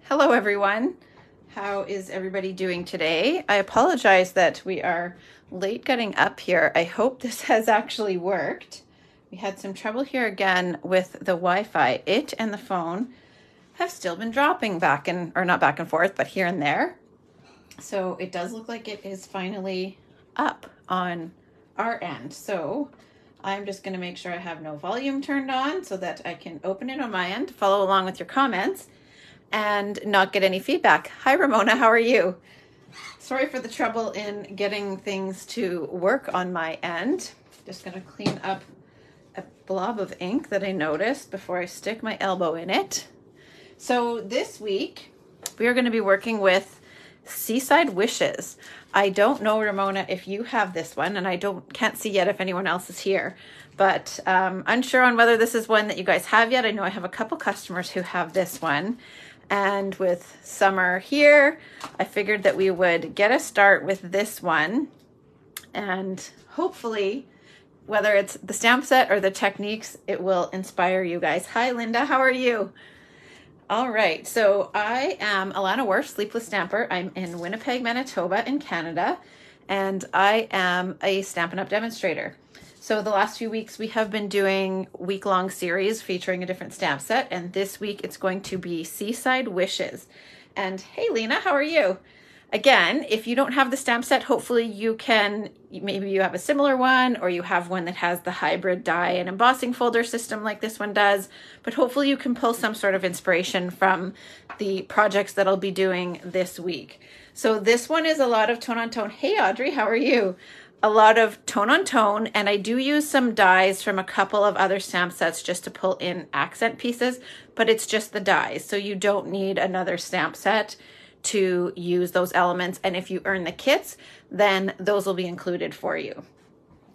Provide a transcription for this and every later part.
Hello everyone. How is everybody doing today? I apologize that we are late getting up here. I hope this has actually worked. We had some trouble here again with the Wi-Fi. It and the phone have still been dropping back and, or not back and forth, but here and there. So it does look like it is finally up on our end. So I'm just going to make sure I have no volume turned on so that I can open it on my end, follow along with your comments, and not get any feedback. Hi Ramona, how are you? Sorry for the trouble in getting things to work on my end. Just gonna clean up a blob of ink that I noticed before I stick my elbow in it. So this week we are going to be working with Seaside Wishes. I don't know, Ramona, if you have this one, and I can't see yet if anyone else is here, but unsure on whether this is one that you guys have yet. I know I have a couple customers who have this one. And with summer here, I figured that we would get a start with this one. And hopefully, whether it's the stamp set or the techniques, it will inspire you guys. Hi, Linda. How are you? All right. So I am Alanna Wharf, Sleepless Stamper. I'm in Winnipeg, Manitoba in Canada. And I am a Stampin' Up! Demonstrator. So the last few weeks we have been doing week-long series featuring a different stamp set, and this week it's going to be Seaside Wishes. And hey Lena, how are you? Again, if you don't have the stamp set, hopefully you can, maybe you have a similar one, or you have one that has the hybrid die and embossing folder system like this one does, but hopefully you can pull some sort of inspiration from the projects that I'll be doing this week. So this one is a lot of tone on tone. Hey Audrey, how are you? A lot of tone on tone, and I do use some dies from a couple of other stamp sets just to pull in accent pieces, but it's just the dies, so you don't need another stamp set to use those elements, and if you earn the kits, then those will be included for you.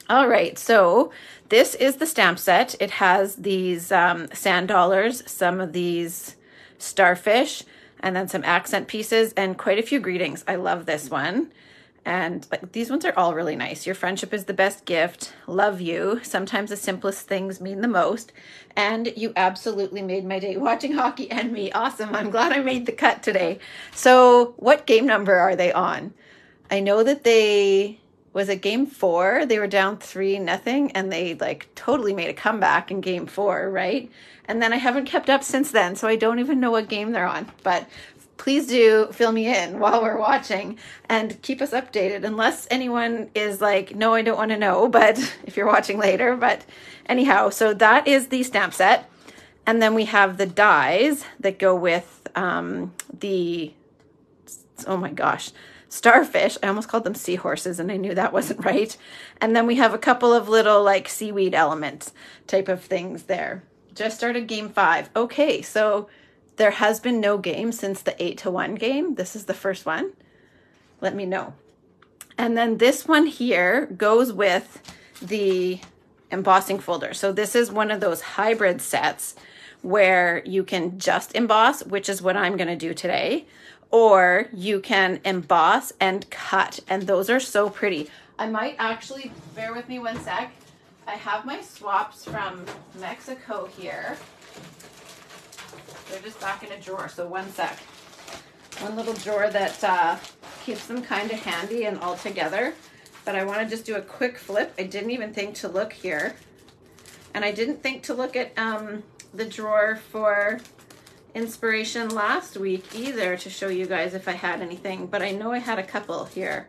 All right, so this is the stamp set. It has these sand dollars, some of these starfish, and then some accent pieces, and quite a few greetings. I love this one. And like, these ones are all really nice. Your friendship is the best gift. Love you. Sometimes the simplest things mean the most. And you absolutely made my day watching hockey and me. Awesome. I'm glad I made the cut today. So what game number are they on? I know that was it game 4? They were down 3-0 and they like totally made a comeback in game 4, right? And then I haven't kept up since then, so I don't even know what game they're on. But please do fill me in while we're watching and keep us updated, unless anyone is like, no, I don't want to know, but if you're watching later. But anyhow, so that is the stamp set. And then we have the dies that go with the, oh my gosh, starfish. I almost called them seahorses and I knew that wasn't right. And then we have a couple of little like seaweed elements type of things there. Just started game 5. Okay, so there has been no game since the 8-1 game. This is the first one. Let me know. And then this one here goes with the embossing folder. So this is one of those hybrid sets where you can just emboss, which is what I'm going to do today, or you can emboss and cut. And those are so pretty. I might actually, bear with me one sec. I have my swaps from Mexico here. They're just back in a drawer, so one sec. One little drawer that keeps them kind of handy and all together. But I want to just do a quick flip. I didn't even think to look here. And I didn't think to look at the drawer for inspiration last week either to show you guys if I had anything. But I know I had a couple here.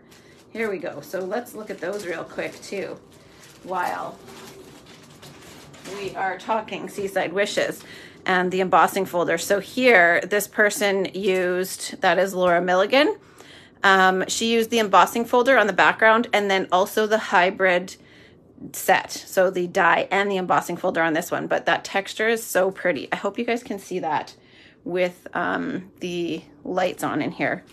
Here we go. So let's look at those real quick too, while we are talking Seaside Wishes and the embossing folder. So here, this person used, that is Laura Milligan. She used the embossing folder on the background and then also the hybrid set. So the die and the embossing folder on this one, but that texture is so pretty. I hope you guys can see that with the lights on in here.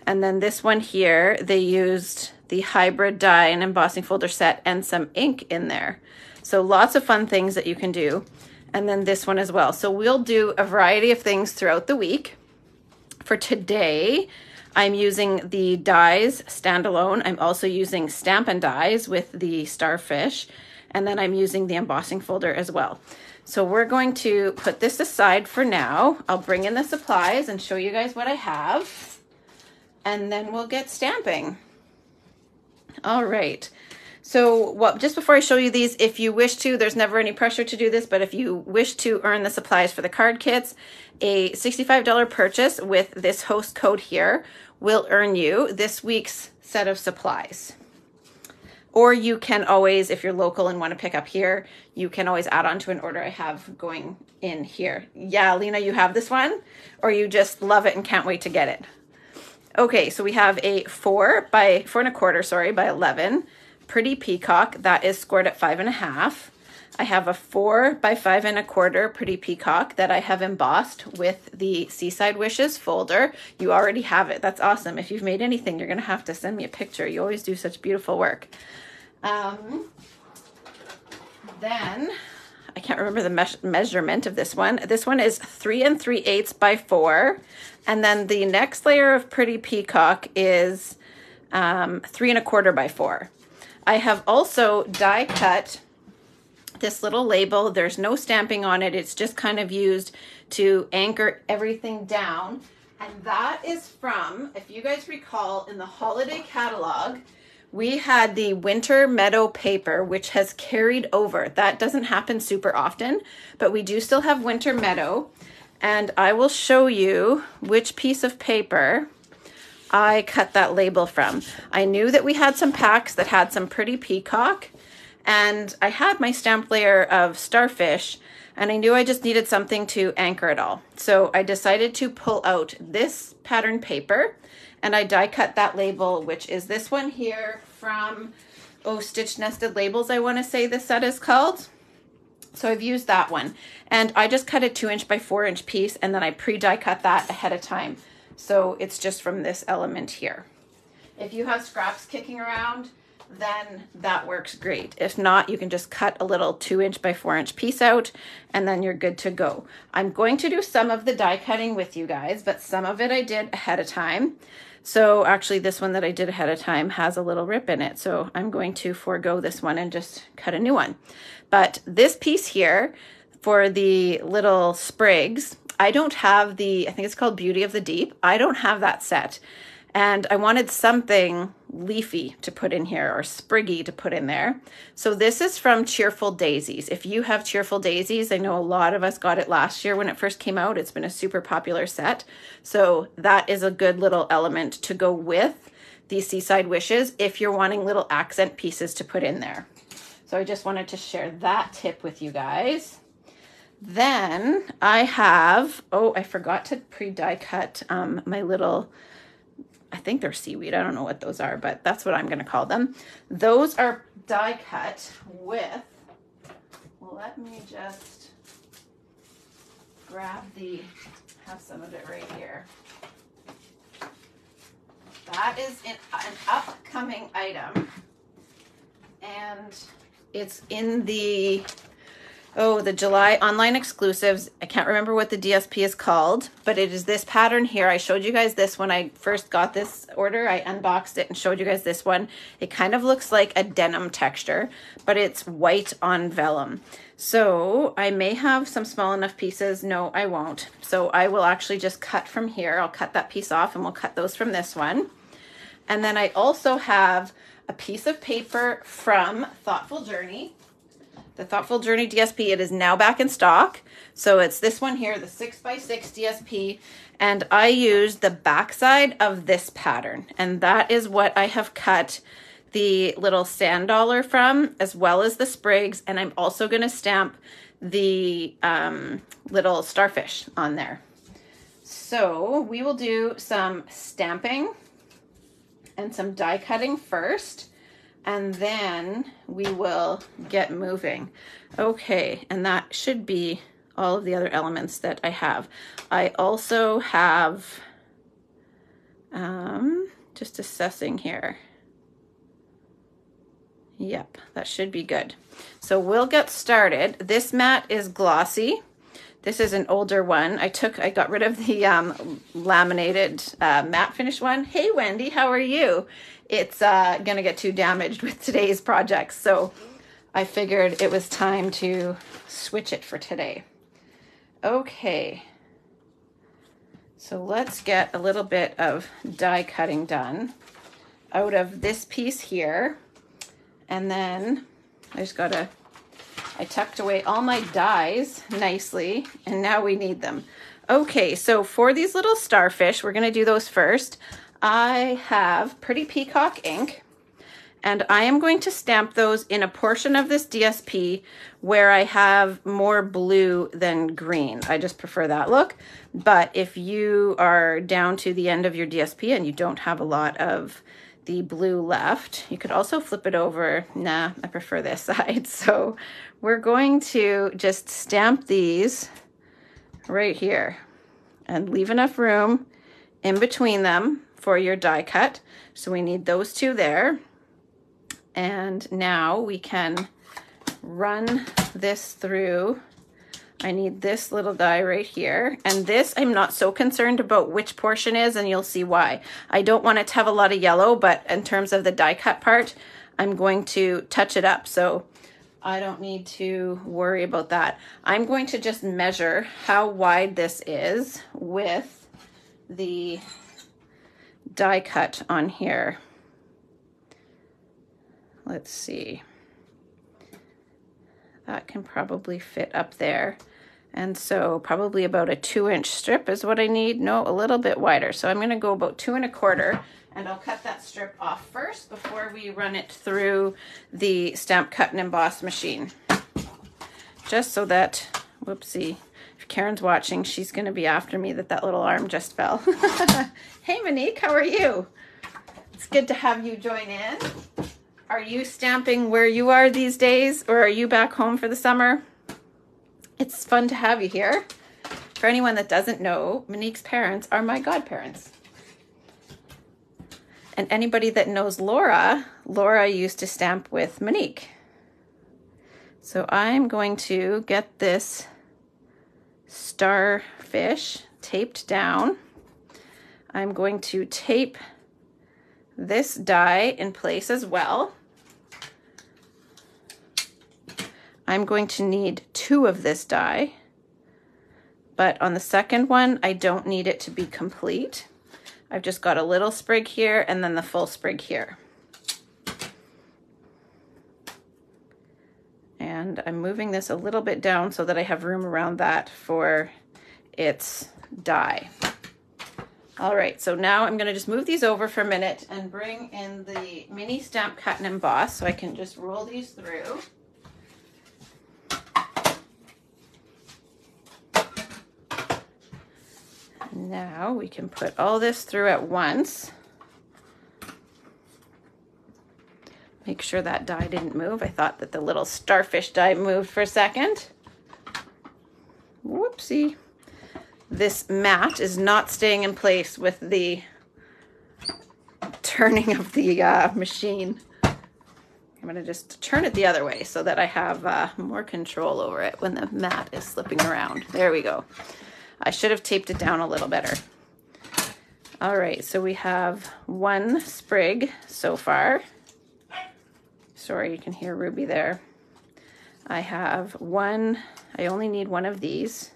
And then this one here, they used the hybrid die and embossing folder set and some ink in there. So lots of fun things that you can do. And then this one as well. So we'll do a variety of things throughout the week. For today, I'm using the dies standalone. I'm also using Stampin' Dies with the starfish. And then I'm using the embossing folder as well. So we're going to put this aside for now. I'll bring in the supplies and show you guys what I have, and then we'll get stamping. All right. So just before I show you these, if you wish to, there's never any pressure to do this, but if you wish to earn the supplies for the card kits, a $65 purchase with this host code here will earn you this week's set of supplies. Or you can always, if you're local and want to pick up here, you can always add on to an order I have going in here. Yeah, Lena, you have this one? Or you just love it and can't wait to get it? Okay, so we have a 4 1/4, sorry, by 11 pretty peacock that is scored at 5.5. I have a 4 by 5 1/4 pretty peacock that I have embossed with the Seaside Wishes folder. You already have it. That's awesome. If you've made anything, you're going to have to send me a picture. You always do such beautiful work. Then I can't remember the measurement of this one. This one is 3 3/8 by 4. And then the next layer of pretty peacock is 3 1/4 by 4. I have also die cut this little label. There's no stamping on it. It's just kind of used to anchor everything down. And that is from, if you guys recall, in the holiday catalog, we had the winter meadow paper, which has carried over. That doesn't happen super often, but we do still have winter meadow. And I will show you which piece of paper I cut that label from. I knew that we had some packs that had some pretty peacock, and I had my stamp layer of starfish, and I knew I just needed something to anchor it all. So I decided to pull out this pattern paper, and I die cut that label, which is this one here from, Stitch Nested Labels, I want to say this set is called. So I've used that one, and I just cut a 2" by 4" piece, and then I pre-die cut that ahead of time. So it's just from this element here. If you have scraps kicking around, then that works great. If not, you can just cut a little 2" by 4" piece out, and then you're good to go. I'm going to do some of the die cutting with you guys, but some of it I did ahead of time. So actually this one that I did ahead of time has a little rip in it. So I'm going to forego this one and just cut a new one. But this piece here for the little sprigs, I don't have the, I think it's called Beauty of the Deep. I don't have that set. And I wanted something leafy to put in here, or spriggy to put in there. So this is from Cheerful Daisies. If you have Cheerful Daisies, I know a lot of us got it last year when it first came out. It's been a super popular set. So that is a good little element to go with the Seaside Wishes if you're wanting little accent pieces to put in there. So I just wanted to share that tip with you guys. Then I have, I forgot to pre-die cut my little, I think they're seaweed. I don't know what those are, but that's what I'm going to call them. Those are die cut with, well, let me just grab have some of it right here. That is an upcoming item, and it's in the July online exclusives. I can't remember what the DSP is called, but it is this pattern here. I showed you guys this when I first got this order. I unboxed it and showed you guys this one. It kind of looks like a denim texture, but it's white on vellum. So I may have some small enough pieces. No, I won't. So I will actually just cut from here. I'll cut that piece off and we'll cut those from this one. And then I also have a piece of paper from Thoughtful Journey. The Thoughtful Journey DSP, it is now back in stock. So it's this one here, the 6x6 DSP. And I used the backside of this pattern. And that is what I have cut the little sand dollar from, as well as the sprigs. And I'm also going to stamp the little starfish on there. So we will do some stamping and some die cutting first, and then we will get moving. Okay, and that should be all of the other elements that I have. I also have, just assessing here. Yep, that should be good. So we'll get started. This mat is glossy. This is an older one. I got rid of the laminated matte finish one. Hey, Wendy, how are you? It's gonna get too damaged with today's projects. So I figured it was time to switch it for today. Okay, so let's get a little bit of die cutting done out of this piece here. And then I tucked away all my dies nicely, and now we need them. Okay, so for these little starfish, we're gonna do those first. I have Pretty Peacock ink, and I am going to stamp those in a portion of this DSP where I have more blue than green. I just prefer that look. But if you are down to the end of your DSP and you don't have a lot of the blue left, you could also flip it over. Nah, I prefer this side. So we're going to just stamp these right here and leave enough room in between them for your die cut. So we need those two there. And now we can run this through. I need this little die right here. And this, I'm not so concerned about which portion is, and you'll see why. I don't want it to have a lot of yellow, but in terms of the die cut part, I'm going to touch it up. So I don't need to worry about that. I'm going to just measure how wide this is with the die cut on here. Let's see. That can probably fit up there. And so probably about a 2-inch strip is what I need. No, a little bit wider. So I'm going to go about 2 1/4, and I'll cut that strip off first before we run it through the stamp cut and emboss machine. Just so that, whoopsie, if Karen's watching, she's going to be after me that little arm just fell. Hey Monique, how are you? It's good to have you join in. Are you stamping where you are these days, or are you back home for the summer? It's fun to have you here. For anyone that doesn't know, Monique's parents are my godparents. And anybody that knows Laura, Laura used to stamp with Monique. So I'm going to get this starfish taped down. I'm going to tape this die in place as well. I'm going to need 2 of this die, but on the second one, I don't need it to be complete. I've just got a little sprig here and then the full sprig here. And I'm moving this a little bit down so that I have room around that for its die. All right, so now I'm gonna just move these over for a minute and bring in the mini stamp cut and emboss so I can just roll these through. Now we can put all this through at once. Make sure that die didn't move. I thought that the little starfish die moved for a second. Whoopsie. This mat is not staying in place with the turning of the machine. I'm going to just turn it the other way so that I have more control over it when the mat is slipping around. There we go. I should have taped it down a little better. All right, so we have 1 sprig so far. Sorry, you can hear Ruby there. I have 1, I only need 1 of these.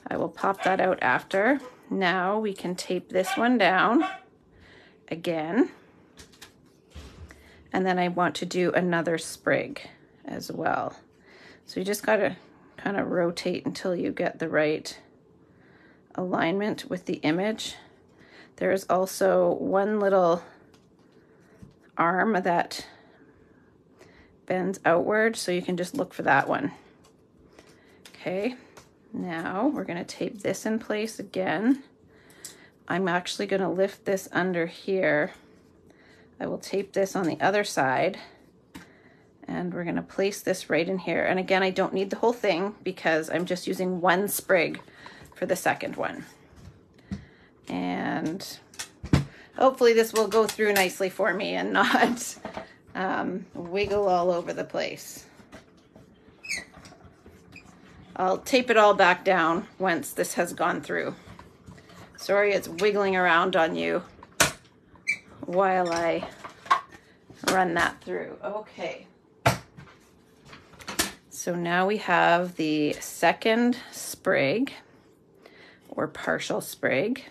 I will pop that out after. Now we can tape this one down again. And then I want to do another sprig as well. So you just gotta kind of rotate until you get the right alignment with the image. There is also 1 little arm that bends outward, so you can just look for that one. Okay, now we're going to tape this in place again. I'm actually going to lift this under here. I will tape this on the other side, and we're going to place this right in here. And again, I don't need the whole thing because I'm just using 1 sprig for the second one. And hopefully this will go through nicely for me and not wiggle all over the place. I'll tape it all back down once this has gone through. Sorry it's wiggling around on you while I run that through. Okay. So now we have the second sprig or partial sprig.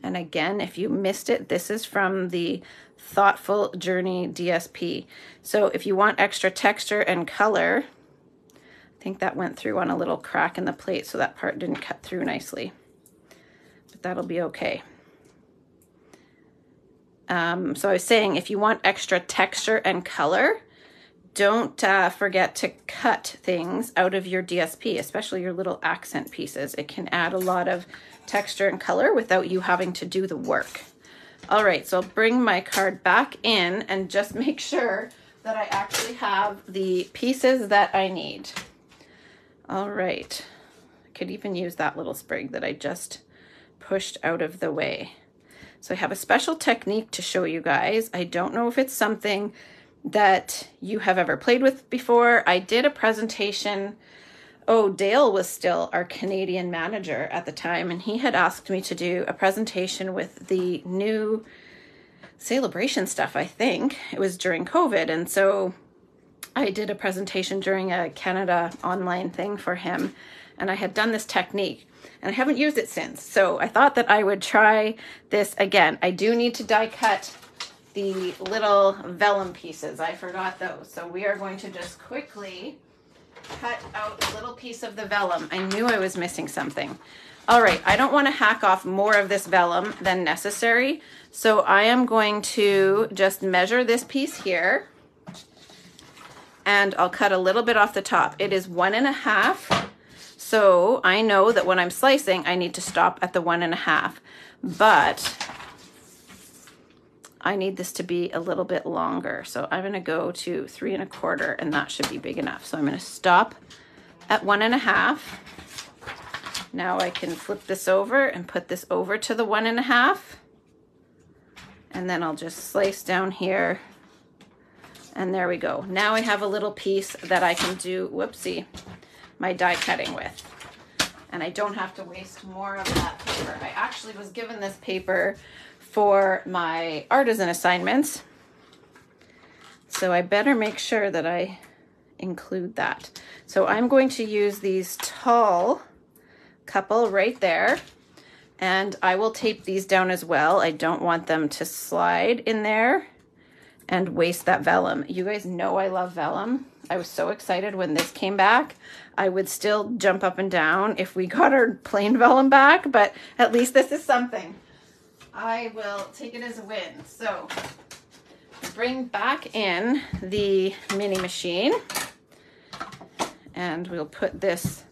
And again, if you missed it, this is from the Thoughtful Journey DSP. So if you want extra texture and color, I think that went through on a little crack in the plate, so that part didn't cut through nicely, but that'll be okay. So I was saying, if you want extra texture and color, don't forget to cut things out of your DSP, especially your little accent pieces. It can add a lot of texture and color without you having to do the work. All right, so I'll bring my card back in and just make sure that I actually have the pieces that I need. All right, I could even use that little sprig that I just pushed out of the way. So I have a special technique to show you guys. I don't know if it's something that you have ever played with before. I did a presentation. Oh, Dale was still our Canadian manager at the time, and he had asked me to do a presentation with the new celebration stuff, I think. It was during COVID, and so I did a presentation during a Canada online thing for him, and I had done this technique, and I haven't used it since. So I thought that I would try this again. I do need to die cut the little vellum pieces. I forgot those. So we are going to just quickly cut out a little piece of the vellum. I knew I was missing something. All right, I don't want to hack off more of this vellum than necessary. So I am going to just measure this piece here, and I'll cut a little bit off the top. It is 1.5. So I know that when I'm slicing, I need to stop at the 1.5, but I need this to be a little bit longer. So I'm gonna go to 3.25, and that should be big enough. So I'm gonna stop at 1.5. Now I can flip this over and put this over to the 1.5. And then I'll just slice down here. And there we go. Now I have a little piece that I can do, whoopsie, my die cutting with. And I don't have to waste more of that paper. I actually was given this paper for my artisan assignments, so I better make sure that I include that. So I'm going to use these tall couple right there, and I will tape these down as well. I don't want them to slide in there and waste that vellum. You guys know I love vellum. I was so excited when this came back. I would still jump up and down if we got our plain vellum back, but at least this is something. I will take it as a win. So bring back in the mini machine, and we'll put this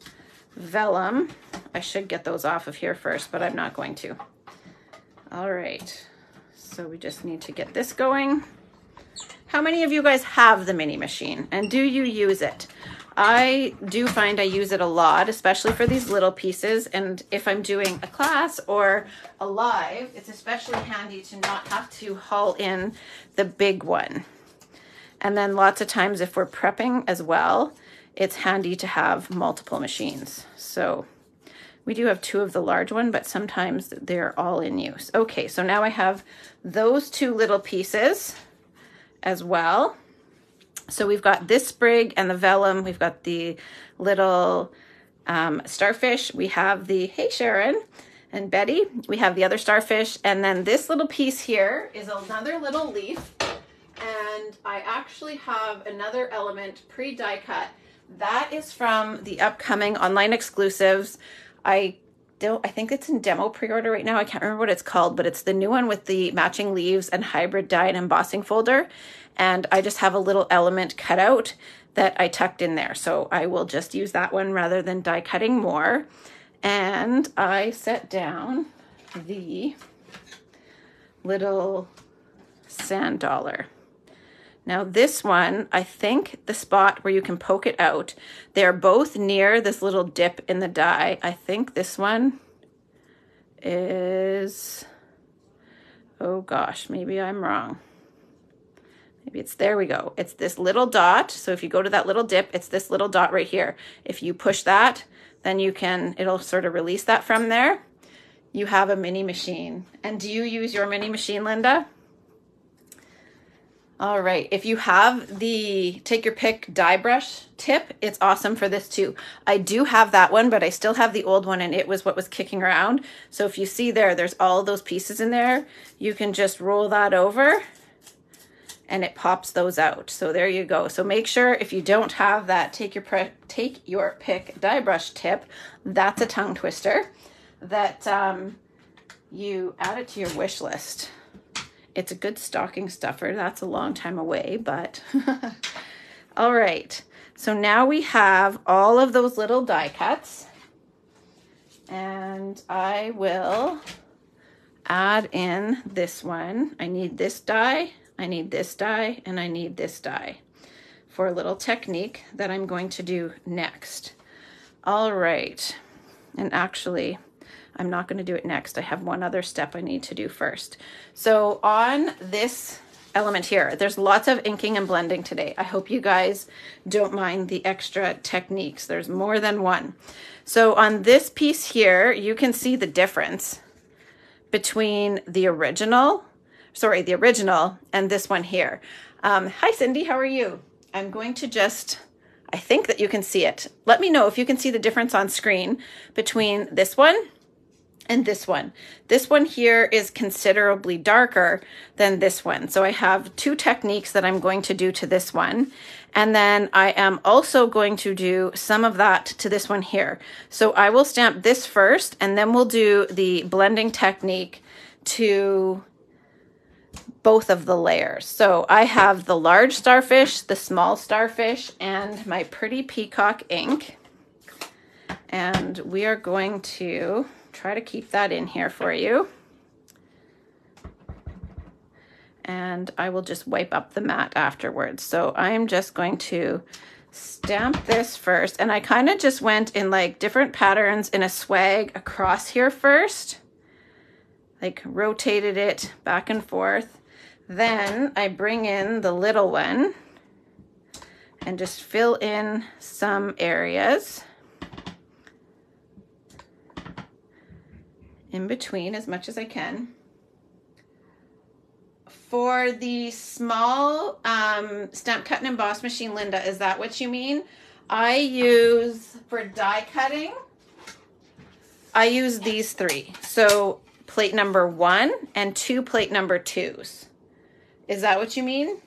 vellum. I should get those off of here first, but I'm not going to. All right, so we just need to get this going. How many of you guys have the mini machine, and do you use it? I do find I use it a lot, especially for these little pieces. And if I'm doing a class or a live, it's especially handy to not have to haul in the big one. And then lots of times if we're prepping as well, it's handy to have multiple machines. So we do have 2 of the large one, but sometimes they're all in use. Okay, so now I have those 2 little pieces as well. So we've got this sprig and the vellum. We've got the little starfish. We have the, hey Sharon and Betty, we have the other starfish. And then this little piece here is another little leaf. And I actually have another element pre-die cut. That is from the upcoming online exclusives. I think it's in demo pre-order right now. I can't remember what it's called, but it's the new one with the matching leaves and hybrid die and embossing folder. And I just have a little element cut out that I tucked in there. So I will just use that one rather than die cutting more. And I set down the little sand dollar. Now this one, I think the spot where you can poke it out, they're both near this little dip in the die. I think this one is, oh gosh, maybe I'm wrong. Maybe it's, there we go. It's this little dot. So if you go to that little dip, it's this little dot right here. If you push that, then you can, it'll sort of release that from there. You have a mini machine. And do you use your mini machine, Linda? All right, if you have the take your pick dye brush tip, it's awesome for this too. I do have that one, but I still have the old one and it was what was kicking around. So if you see there's all those pieces in there, you can just roll that over and it pops those out. So there you go. So make sure if you don't have that take your pick dye brush tip, that's a tongue twister, that you add it to your wish list. It's a good stocking stuffer. That's a long time away, but all right. So now we have all of those little die cuts, and I will add in this one. I need this die, I need this die, and I need this die for a little technique that I'm going to do next. All right. And actually, I'm not going to do it next. I have one other step I need to do first. So on this element here, there's lots of inking and blending today. I hope you guys don't mind the extra techniques. There's more than one. So on this piece here, you can see the difference between the original and this one here. Hi, Cindy, how are you? I'm going to just, I think that you can see it. Let me know if you can see the difference on screen between this one and this one. This one here is considerably darker than this one. So I have two techniques that I'm going to do to this one. And then I am also going to do some of that to this one here. So I will stamp this first, and then we'll do the blending technique to both of the layers. So I have the large starfish, the small starfish, and my pretty peacock ink. And we are going to try to keep that in here for you. And I will just wipe up the mat afterwards. So I'm just going to stamp this first. And I kind of just went in like different patterns in a swag across here first. Like rotated it back and forth. Then I bring in the little one and just fill in some areas in between as much as I can. For the small stamp cut and emboss machine, Linda, is that what you mean? I use, for die cutting, I use these three. So plate number 1 and 2 plate number 2s. Is that what you mean?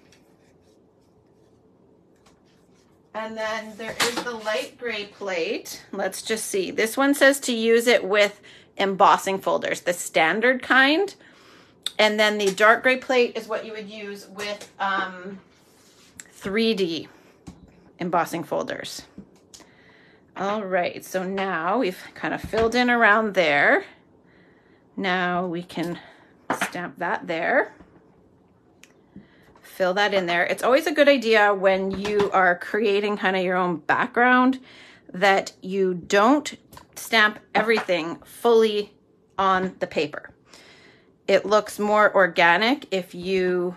And then there is the light gray plate. Let's just see. This one says to use it with embossing folders, the standard kind. And then the dark gray plate is what you would use with 3D embossing folders. All right, so now we've kind of filled in around there. Now we can stamp that there. Fill that in there. It's always a good idea when you are creating kind of your own background that you don't stamp everything fully on the paper. It looks more organic if you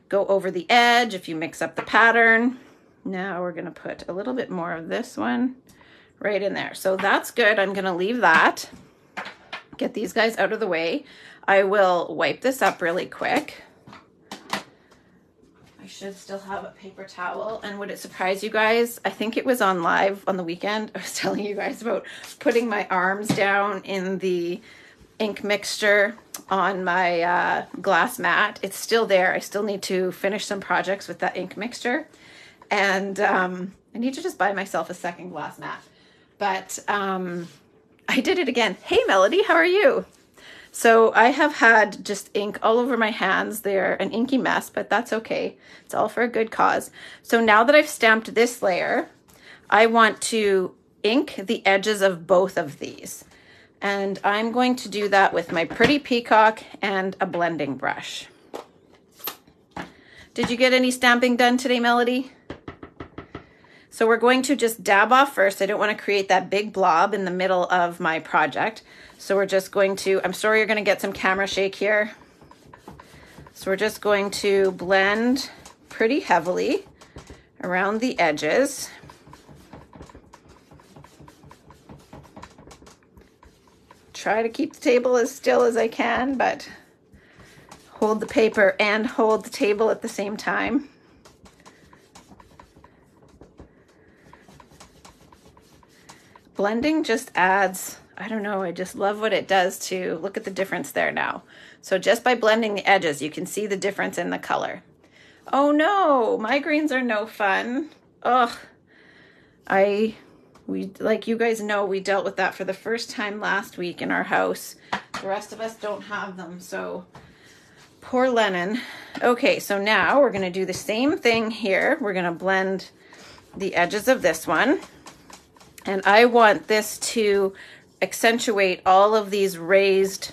go over the edge, if you mix up the pattern. Now we're going to put a little bit more of this one right in there. So that's good. I'm going to leave that. Get these guys out of the way. I will wipe this up really quick. I should still have a paper towel. And would it surprise you guys? I think it was on live on the weekend. I was telling you guys about putting my arms down in the ink mixture on my glass mat. It's still there. I still need to finish some projects with that ink mixture. And I need to just buy myself a second glass mat. But I did it again. Hey, Melody, how are you? So I have had just ink all over my hands. They're an inky mess, but that's okay. It's all for a good cause. So now that I've stamped this layer, I want to ink the edges of both of these. And I'm going to do that with my pretty peacock and a blending brush. Did you get any stamping done today, Melody? So we're going to just dab off first. I don't want to create that big blob in the middle of my project. So we're just going to, I'm sorry you're going to get some camera shake here. So we're just going to blend pretty heavily around the edges. Try to keep the table as still as I can, but hold the paper and hold the table at the same time. Blending just adds, I don't know, I just love what it does to, look at the difference there now. So just by blending the edges, you can see the difference in the color. Oh no, migraines are no fun. Ugh. Like you guys know, we dealt with that for the first time last week in our house. The rest of us don't have them, so poor Lennon. Okay, so now we're gonna do the same thing here. We're gonna blend the edges of this one. And I want this to accentuate all of these raised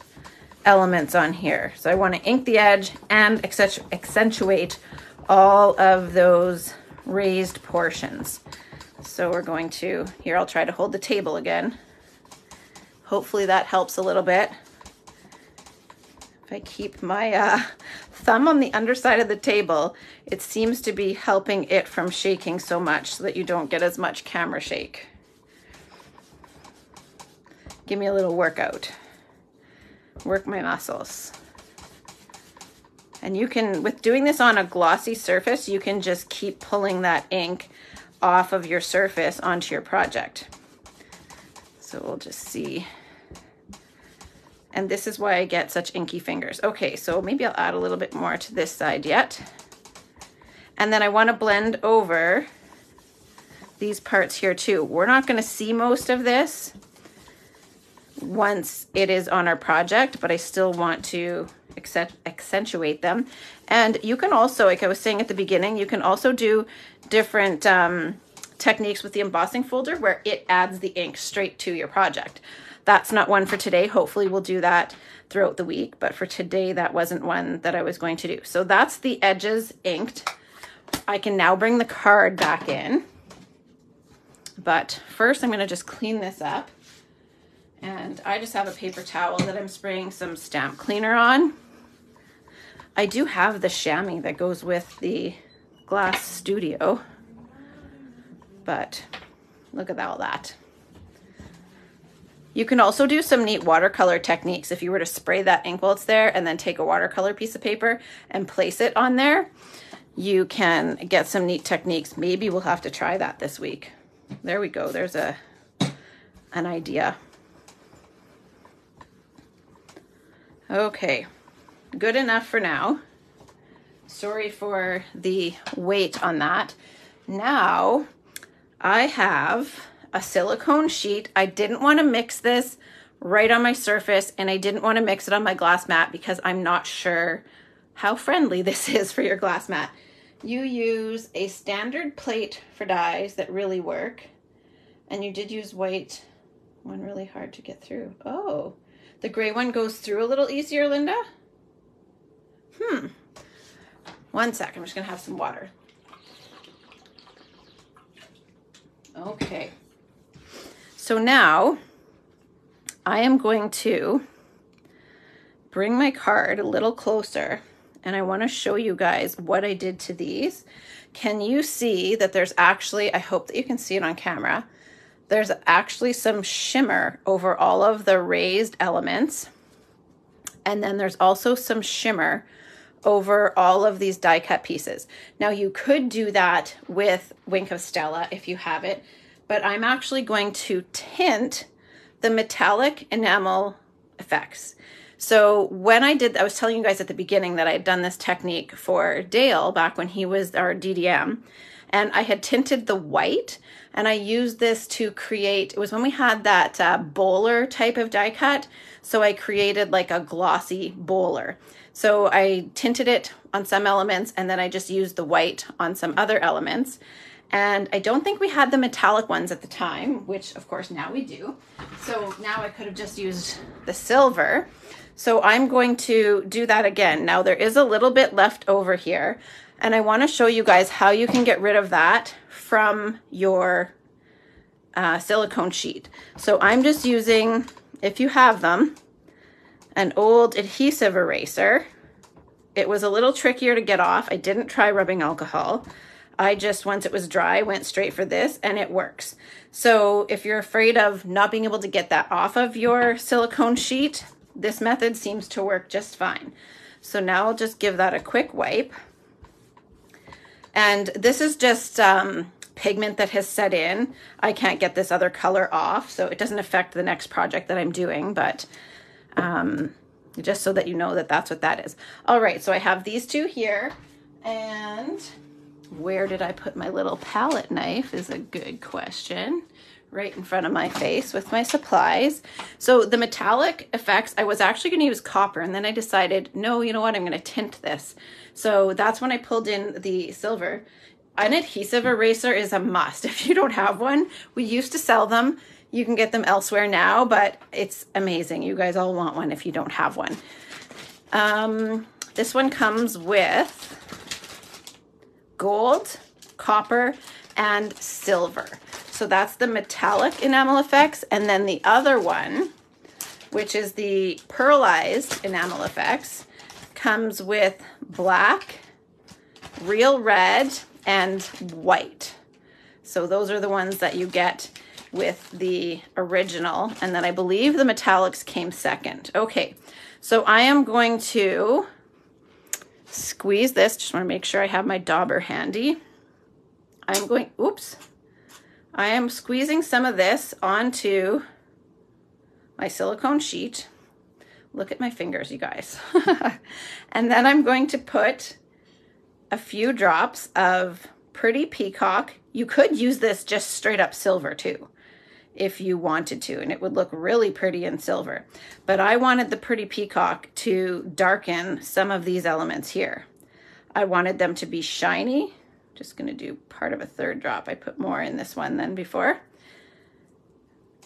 elements on here. So I want to ink the edge and accentuate all of those raised portions. So we're going to, here I'll try to hold the table again. Hopefully that helps a little bit. If I keep my thumb on the underside of the table, it seems to be helping it from shaking so much so that you don't get as much camera shake. Give me a little workout. Work my muscles. And you can, with doing this on a glossy surface, you can just keep pulling that ink off of your surface onto your project. So we'll just see. And this is why I get such inky fingers. Okay, so maybe I'll add a little bit more to this side yet. And then I want to blend over these parts here too. We're not going to see most of this once it is on our project, but I still want to accentuate them. And you can also, like I was saying at the beginning, you can also do different techniques with the embossing folder where it adds the ink straight to your project. That's not one for today. Hopefully we'll do that throughout the week, but for today that wasn't one that I was going to do. So that's the edges inked. I can now bring the card back in, but first I'm going to just clean this up. And I just have a paper towel that I'm spraying some stamp cleaner on. I do have the chamois that goes with the glass studio, but look at all that. You can also do some neat watercolor techniques if you were to spray that ink while it's there and then take a watercolor piece of paper and place it on there. You can get some neat techniques. Maybe we'll have to try that this week. There we go. There's an idea. Okay, good enough for now. Sorry for the weight on that. Now I have a silicone sheet. I didn't want to mix this right on my surface, and I didn't want to mix it on my glass mat because I'm not sure how friendly this is for your glass mat. You use a standard plate for dies that really work, and you did use white one really hard to get through. Oh, the gray one goes through a little easier, Linda? One sec, I'm just gonna have some water. Okay. So now I am going to bring my card a little closer, and I want to show you guys what I did to these. Can you see that there's actually, I hope that you can see it on camera, there's actually some shimmer over all of the raised elements. And then there's also some shimmer over all of these die cut pieces. Now you could do that with Wink of Stella if you have it, but I'm actually going to tint the metallic enamel effects. So when I was telling you guys at the beginning that I had done this technique for Dale back when he was our DDM, and I had tinted the white, and I used this to create, it was when we had that bowler type of die cut, so I created like a glossy bowler. So I tinted it on some elements, and then I just used the white on some other elements. And I don't think we had the metallic ones at the time, which of course now we do. So now I could have just used the silver. So I'm going to do that again. Now there is a little bit left over here, and I want to show you guys how you can get rid of that from your silicone sheet. So I'm just using, if you have them, an old adhesive eraser. It was a little trickier to get off. I didn't try rubbing alcohol. I just, once it was dry, went straight for this, and it works. So if you're afraid of not being able to get that off of your silicone sheet, this method seems to work just fine. So now I'll just give that a quick wipe. And this is just pigment that has set in. I can't get this other color off, so it doesn't affect the next project that I'm doing, but just so that you know that that's what that is. All right, so I have these two here, and where did I put my little palette knife is a good question. Right in front of my face with my supplies. So the metallic effects, I was actually going to use copper, and then I decided, no, you know what, I'm going to tint this. So that's when I pulled in the silver. An adhesive eraser is a must if you don't have one. We used to sell them. You can get them elsewhere now, but it's amazing. You guys all want one if you don't have one. This one comes with gold, copper, and silver. So that's the metallic enamel effects. And then the other one, which is the pearlized enamel effects, comes with black, real red, and white. So those are the ones that you get with the original. And then I believe the metallics came second. Okay, so I am going to squeeze this. Just want to make sure I have my dauber handy. I am squeezing some of this onto my silicone sheet. Look at my fingers, you guys. And then I'm going to put a few drops of Pretty Peacock. You could use this just straight up silver too, if you wanted to, and it would look really pretty in silver. But I wanted the Pretty Peacock to darken some of these elements here. I wanted them to be shiny. Just going to do part of a third drop. I put more in this one than before.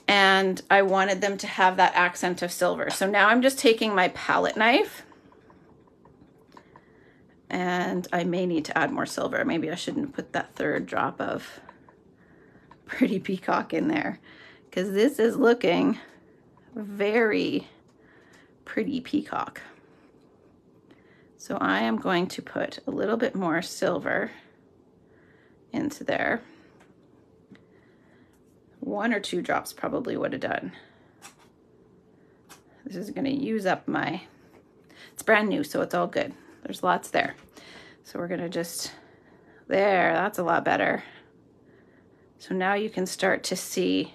And I wanted them to have that accent of silver. So now I'm just taking my palette knife, and I may need to add more silver. Maybe I shouldn't put that third drop of Pretty Peacock in there, because this is looking very Pretty Peacock. So I am going to put a little bit more silver into there. 1 or 2 drops probably would have done. This is going to use up it's brand new, so it's all good. There's lots there. So we're going to just, that's a lot better. So now you can start to see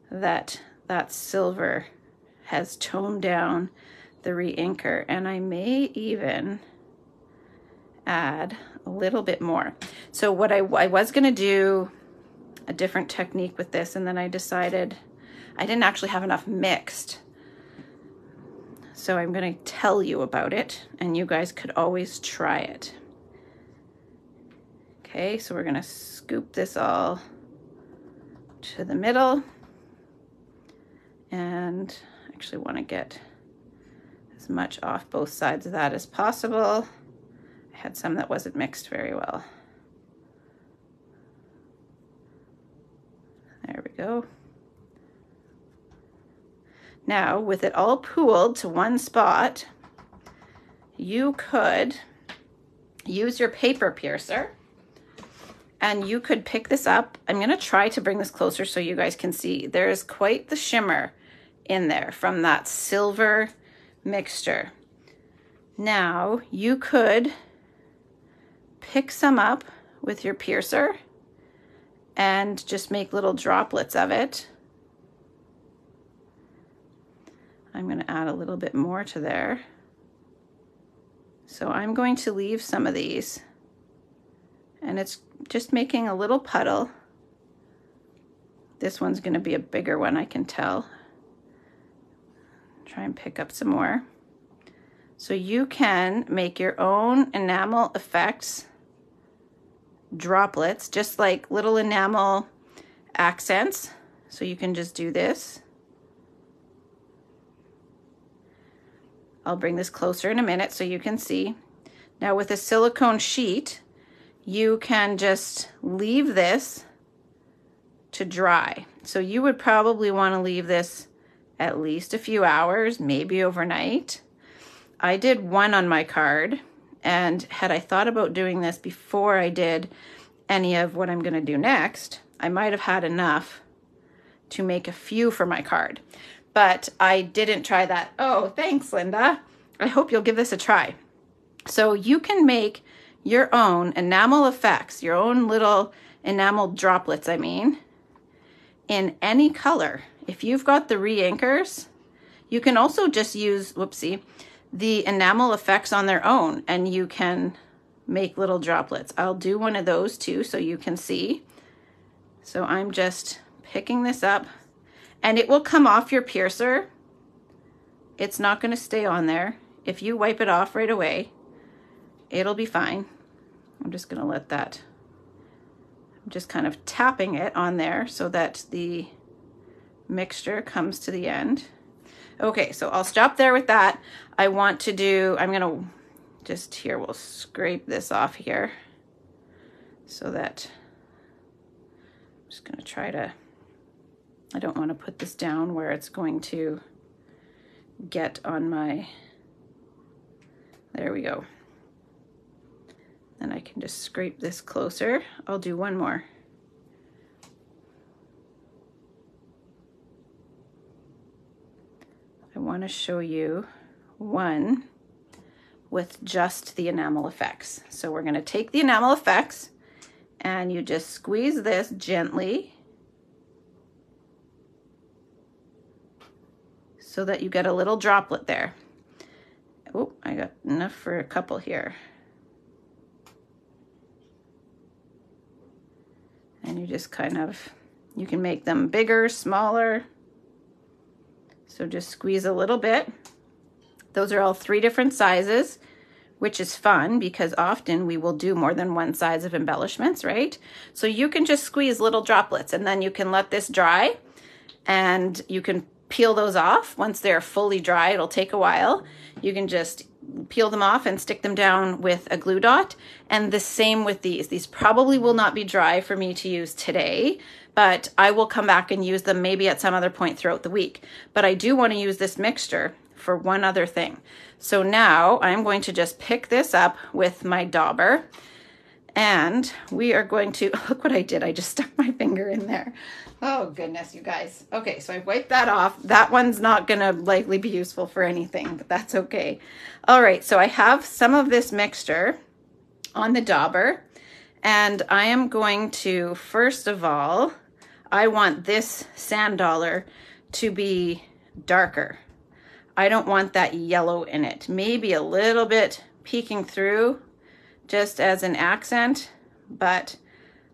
that that silver has toned down the re-inker, and I may even add a little bit more. So what I was going to do a different technique with this, and then I decided I didn't actually have enough mixed. So I'm going to tell you about it, and you guys could always try it. Okay, so we're going to scoop this all to the middle, and actually want to get as much off both sides of that as possible. I had some that wasn't mixed very well. There we go. Now, with it all pooled to one spot, you could use your paper piercer, and you could pick this up. I'm going to try to bring this closer so you guys can see. There's quite the shimmer in there from that silver mixture. Now, you could pick some up with your piercer and just make little droplets of it. I'm going to add a little bit more to there. So I'm going to leave some of these, and it's just making a little puddle. This one's going to be a bigger one, I can tell. Try and pick up some more. So you can make your own enamel effects droplets, just like little enamel accents. So you can just do this. I'll bring this closer in a minute so you can see. Now with a silicone sheet, you can just leave this to dry. So you would probably want to leave this at least a few hours, maybe overnight. I did one on my card, and had I thought about doing this before I did any of what I'm going to do next, I might have had enough to make a few for my card. But I didn't try that. Oh, thanks, Linda. I hope you'll give this a try. So you can make your own enamel effects, your own little enamel droplets, I mean, in any color. If you've got the re-inkers, you can also just use, whoopsie, the enamel effects on their own, and you can make little droplets. I'll do one of those too so you can see. So I'm just picking this up, and it will come off your piercer. It's not going to stay on there. If you wipe it off right away, it'll be fine. I'm just going to let that, I'm just kind of tapping it on there so that the mixture comes to the end. Okay, so I'll stop there with that. I want to do, I'm going to just here, we'll scrape this off here so that I'm just going to try to, I don't want to put this down where it's going to get on my, there we go. Then I can just scrape this closer. I'll do one more. I want to show you one with just the enamel effects. So we're going to take the enamel effects and you just squeeze this gently so that you get a little droplet there. Oh, I got enough for a couple here. And you just kind of, you can make them bigger, smaller. So just squeeze a little bit. Those are all 3 different sizes, which is fun because often we will do more than one size of embellishments, right? So you can just squeeze little droplets and then you can let this dry and you can peel those off. Once they're fully dry, it'll take a while. You can just peel them off and stick them down with a glue dot. And the same with these. These probably will not be dry for me to use today, but I will come back and use them maybe at some other point throughout the week. But I do want to use this mixture for one other thing. So now I'm going to just pick this up with my dauber and we are going to, look what I did. I just stuck my finger in there. Oh goodness, you guys. Okay, so I've wiped that off. That one's not gonna likely be useful for anything, but that's okay. All right, so I have some of this mixture on the dauber and I am going to, first of all, I want this sand dollar to be darker. I don't want that yellow in it. Maybe a little bit peeking through just as an accent, but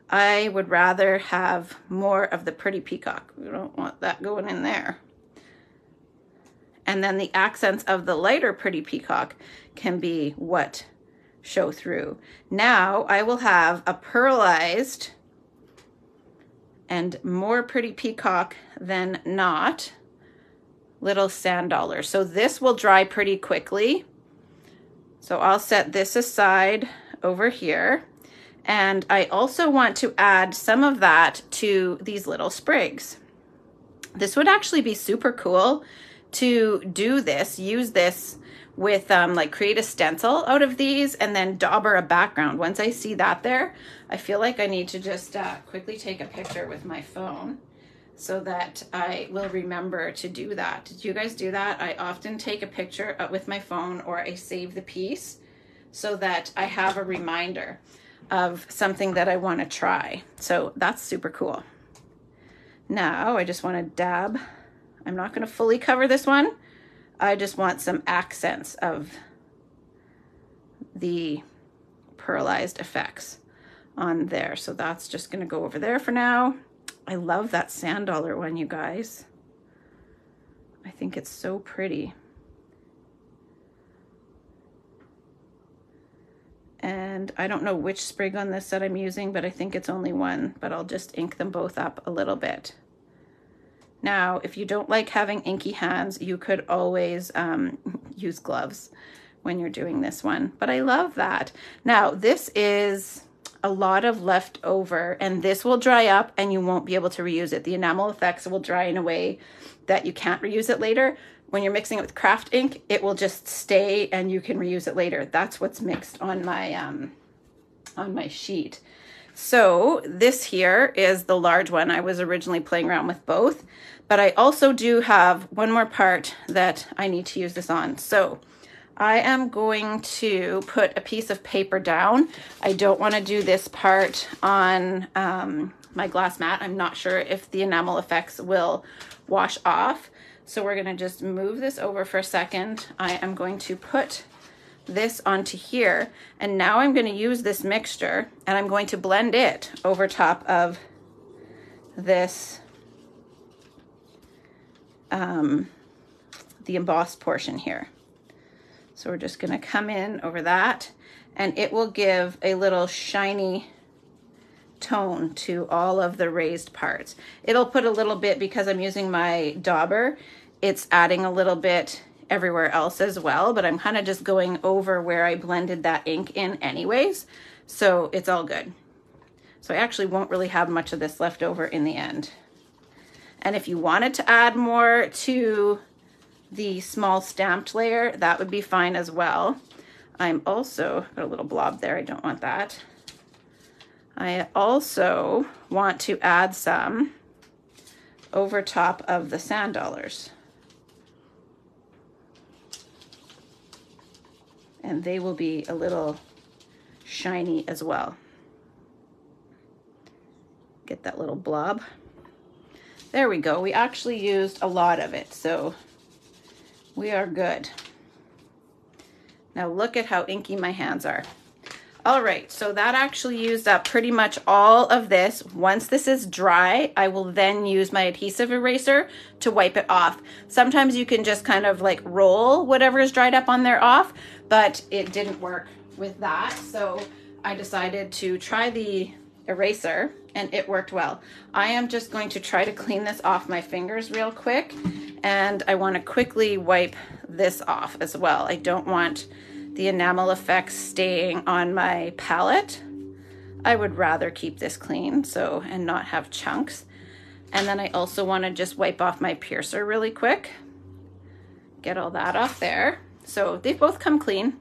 I would rather have more of the pretty peacock. We don't want that going in there. And then the accents of the lighter pretty peacock can be what show through. Now I will have a pearlized and more pretty peacock than not little sand dollar. So this will dry pretty quickly. So I'll set this aside over here. And I also want to add some of that to these little sprigs. This would actually be super cool to do this, use this with like create a stencil out of these and then dauber a background. Once I see that there, I feel like I need to just quickly take a picture with my phone so that I will remember to do that. Did you guys do that? I often take a picture with my phone or I save the piece so that I have a reminder of something that I want to try. So that's super cool. Now I just want to dab. I'm not going to fully cover this one. I just want some accents of the pearlized effects on there. So that's just going to go over there for now. I love that sand dollar one, you guys. I think it's so pretty. And I don't know which sprig on this that I'm using, but I think it's only one, but I'll just ink them both up a little bit. Now, if you don't like having inky hands, you could always use gloves when you're doing this one, but I love that. Now, this is a lot of leftover and this will dry up and you won't be able to reuse it. The enamel effects will dry in a way that you can't reuse it later. When you're mixing it with craft ink, it will just stay and you can reuse it later. That's what's mixed on my sheet. So this here is the large one. I was originally playing around with both, but I also do have one more part that I need to use this on. So I am going to put a piece of paper down. I don't want to do this part on my glass mat. I'm not sure if the enamel effects will wash off. So we're going to just move this over for a second. I am going to put this onto here, and now I'm going to use this mixture and I'm going to blend it over top of this the embossed portion here. So we're just going to come in over that, and it will give a little shiny tone to all of the raised parts. It'll put a little bit, because I'm using my dauber, it's adding a little bit everywhere else as well, but I'm kind of just going over where I blended that ink in anyways, so it's all good. So I actually won't really have much of this left over in the end. And if you wanted to add more to the small stamped layer, that would be fine as well. I'm also got a little blob there, I don't want that. I also want to add some over top of the sand dollars. And they will be a little shiny as well. Get that little blob. There we go. We actually used a lot of it, so we are good. Now look at how inky my hands are. All right, so that actually used up pretty much all of this. Once this is dry, I will then use my adhesive eraser to wipe it off. Sometimes you can just kind of like roll whatever is dried up on there off, but it didn't work with that. So I decided to try the eraser, and it worked well. I am just going to try to clean this off my fingers real quick, and I want to quickly wipe this off as well. I don't want the enamel effects staying on my palette. I would rather keep this clean and not have chunks. And then I also want to just wipe off my piercer really quick. Get all that off there. So they both come clean.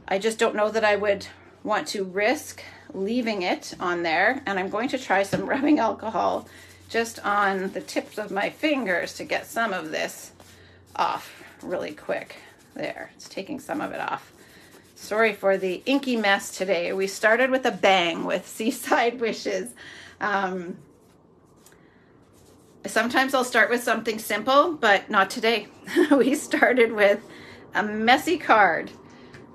I just don't know that I would want to risk leaving it on there, and I'm going to try some rubbing alcohol just on the tips of my fingers to get some of this off really quick. There, it's taking some of it off. Sorry for the inky mess today. We started with a bang with Seaside Wishes. Sometimes I'll start with something simple, but not today. We started with a messy card,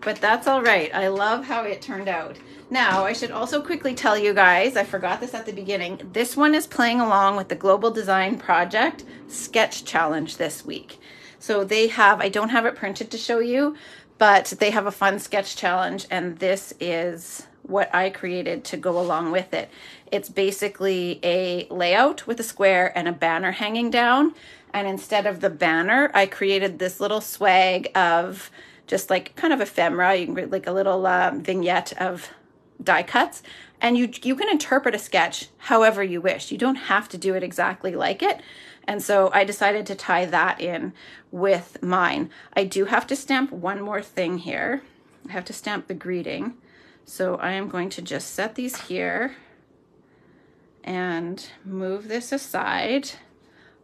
but that's all right. I love how it turned out. Now, I should also quickly tell you guys, I forgot this at the beginning, this one is playing along with the Global Design Project Sketch Challenge this week. So they have, I don't have it printed to show you, but they have a fun sketch challenge, and this is what I created to go along with it. It's basically a layout with a square and a banner hanging down, and instead of the banner, I created this little swag of just like kind of ephemera. You can create like a little vignette of die cuts, and you can interpret a sketch however you wish. You don't have to do it exactly like it. And so I decided to tie that in with mine. I do have to stamp one more thing here. I have to stamp the greeting. So I am going to just set these here and move this aside.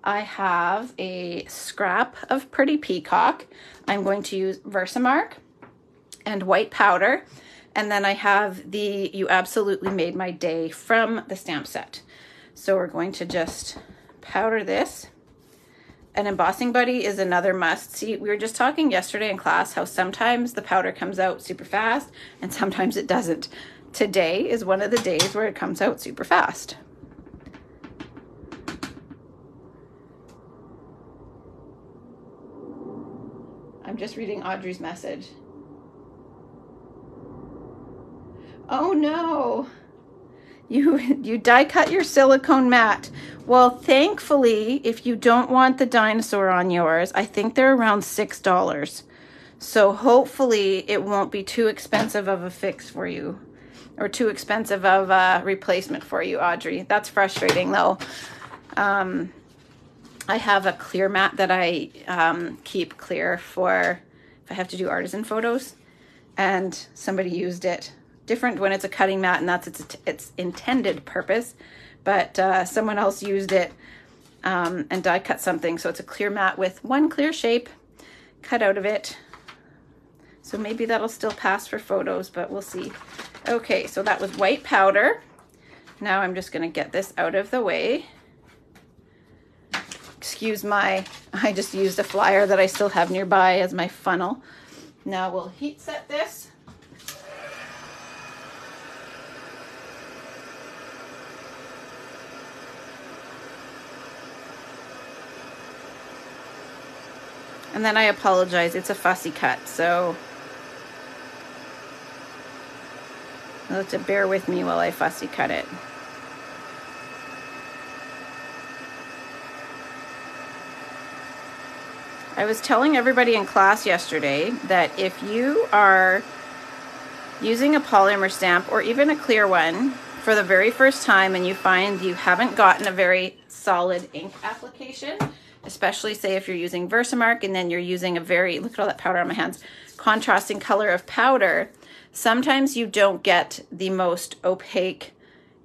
I have a scrap of Pretty Peacock. I'm going to use Versamark and white powder. And then I have the You Absolutely Made My Day from the stamp set. So we're going to just powder this. An embossing buddy is another must. See, we were just talking yesterday in class how sometimes the powder comes out super fast and sometimes it doesn't. Today is one of the days where it comes out super fast. I'm just reading Audrey's message. Oh no, you die cut your silicone mat. Well, thankfully, if you don't want the dinosaur on yours, I think they're around $6. So hopefully it won't be too expensive of a fix for you, or too expensive of a replacement for you, Audrey. That's frustrating though. I have a clear mat that I keep clear for if I have to do artisan photos, and somebody used it. Different when it's a cutting mat and that's its intended purpose, but someone else used it and die cut something. So it's a clear mat with one clear shape, cut out of it. So maybe that'll still pass for photos, but we'll see. Okay, so that was white powder. Now I'm just gonna get this out of the way. Excuse I just used a flyer that I still have nearby as my funnel. Now we'll heat set this. And then I apologize, it's a fussy cut, so you'll have to bear with me while I fussy cut it. I was telling everybody in class yesterday that if you are using a polymer stamp or even a clear one for the very first time and you find you haven't gotten a very solid ink application, especially say if you're using Versamark and then you're using a very, look at all that powder on my hands, contrasting color of powder, sometimes you don't get the most opaque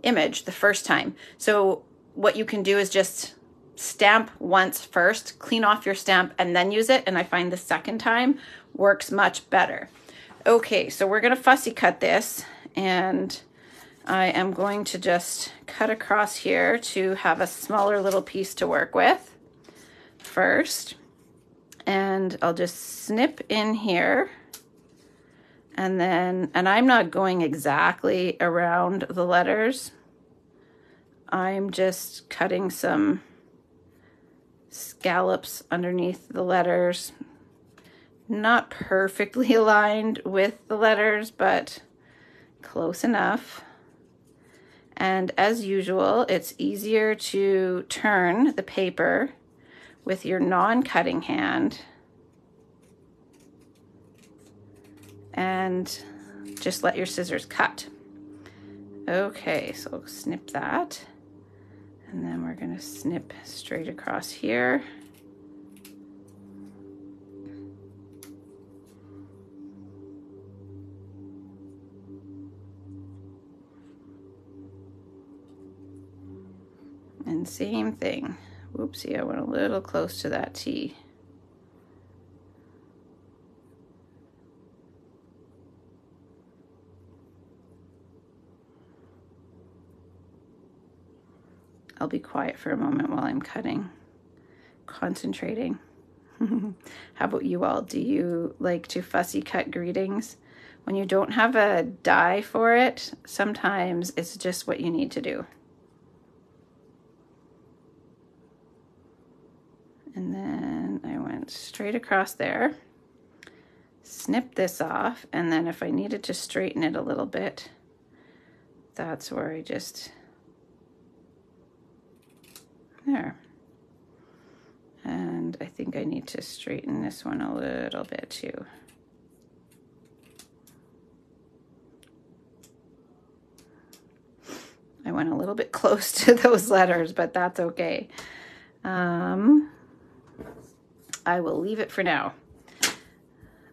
image the first time. So what you can do is just stamp once first, clean off your stamp, and then use it. And I find the second time works much better. Okay, so we're gonna fussy cut this, and I am going to just cut across here to have a smaller little piece to work with first. And I'll just snip in here. And then, and I'm not going exactly around the letters. I'm just cutting some scallops underneath the letters. Not perfectly aligned with the letters, but close enough. And as usual, it's easier to turn the paper with your non-cutting hand and just let your scissors cut. Okay, so snip that. And then we're gonna snip straight across here. And same thing. Whoopsie, I went a little close to that T. I'll be quiet for a moment while I'm cutting, concentrating. How about you all? Do you like to fussy cut greetings? When you don't have a die for it, sometimes it's just what you need to do. And then I went straight across there, snip this off, and then if I needed to straighten it a little bit, that's where I just, there. And I think I need to straighten this one a little bit too. I went a little bit close to those letters, but that's okay. I will leave it for now.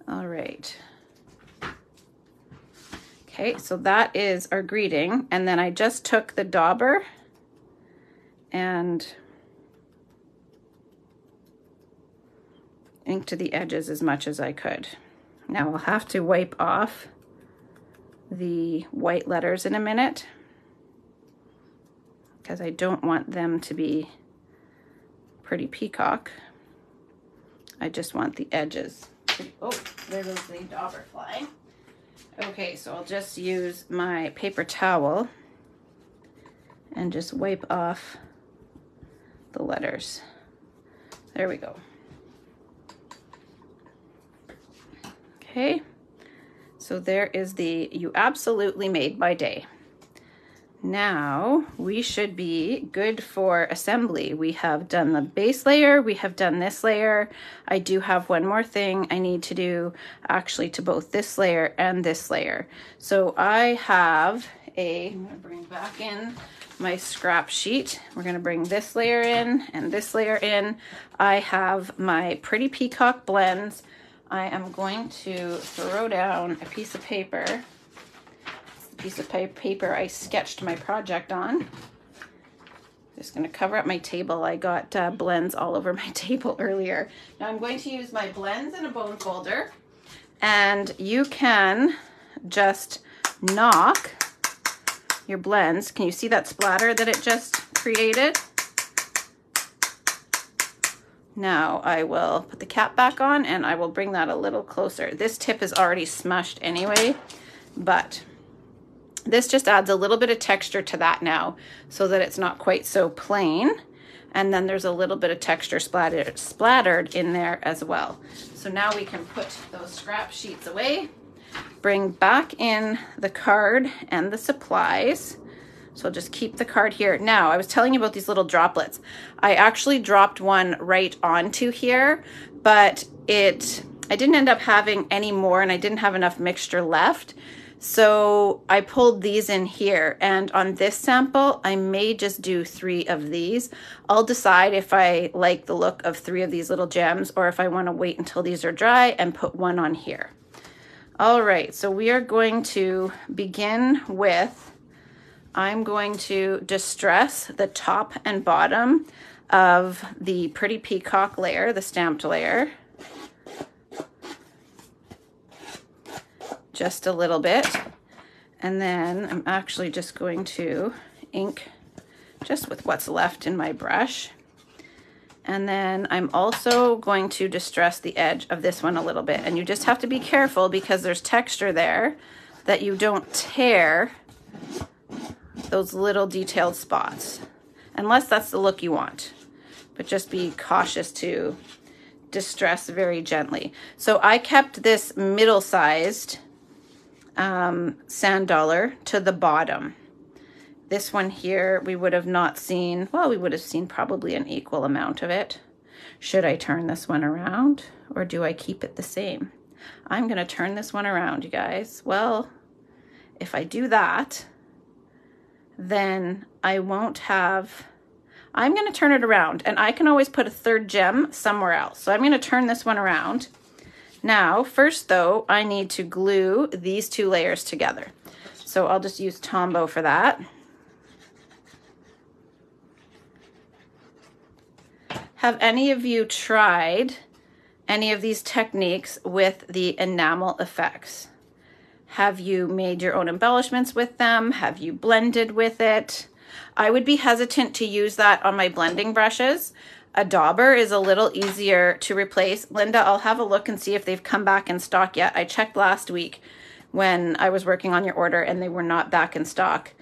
All right. Okay, so that is our greeting. And then I just took the dauber and inked to the edges as much as I could. Now I'll have to wipe off the white letters in a minute because I don't want them to be pretty peacock. I just want the edges. Oh, there goes the dauber flying. Okay, so I'll just use my paper towel and just wipe off the letters. There we go. Okay, so there is the You Absolutely Made by Day. Now we should be good for assembly. We have done the base layer, we have done this layer. I do have one more thing I need to do actually to both this layer and this layer. So I have I'm gonna bring back in my scrap sheet. We're gonna bring this layer in and this layer in. I have my Pretty Peacock blends. I am going to throw down a piece of paper. Piece of paper I sketched my project on. Just going to cover up my table. I got blends all over my table earlier. Now I'm going to use my blends in a bone folder, and you can just knock your blends. Can you see that splatter that it just created? Now I will put the cap back on and I will bring that a little closer. This tip is already smushed anyway, but this just adds a little bit of texture to that now so that it's not quite so plain. And then there's a little bit of texture splattered in there as well. So now we can put those scrap sheets away, bring back in the card and the supplies. So I'll just keep the card here. Now, I was telling you about these little droplets. I actually dropped one right onto here, but I didn't end up having any more and I didn't have enough mixture left. So I pulled these in here, and on this sample, I may just do 3 of these. I'll decide if I like the look of 3 of these little gems or if I want to wait until these are dry and put 1 on here. All right, so we are going to begin with, I'm going to distress the top and bottom of the Pretty Peacock layer, the stamped layer. Just a little bit. And then I'm actually just going to ink just with what's left in my brush. And then I'm also going to distress the edge of this one a little bit. And you just have to be careful because there's texture there that you don't tear those little detailed spots, unless that's the look you want. But just be cautious to distress very gently. So I kept this middle-sized sand dollar to the bottom. This one here, we would have not seen, well, we would have seen probably an equal amount of it. Should I turn this one around or do I keep it the same? I'm going to turn this one around, you guys. Well, if I do that, then I won't have, I'm going to turn it around and I can always put a 3rd gem somewhere else. So I'm going to turn this one around. Now, first though, I need to glue these 2 layers together. So I'll just use Tombow for that. Have any of you tried any of these techniques with the enamel effects? Have you made your own embellishments with them? Have you blended with it? I would be hesitant to use that on my blending brushes. A dauber is a little easier to replace. Linda, I'll have a look and see if they've come back in stock yet. I checked last week when I was working on your order and they were not back in stock.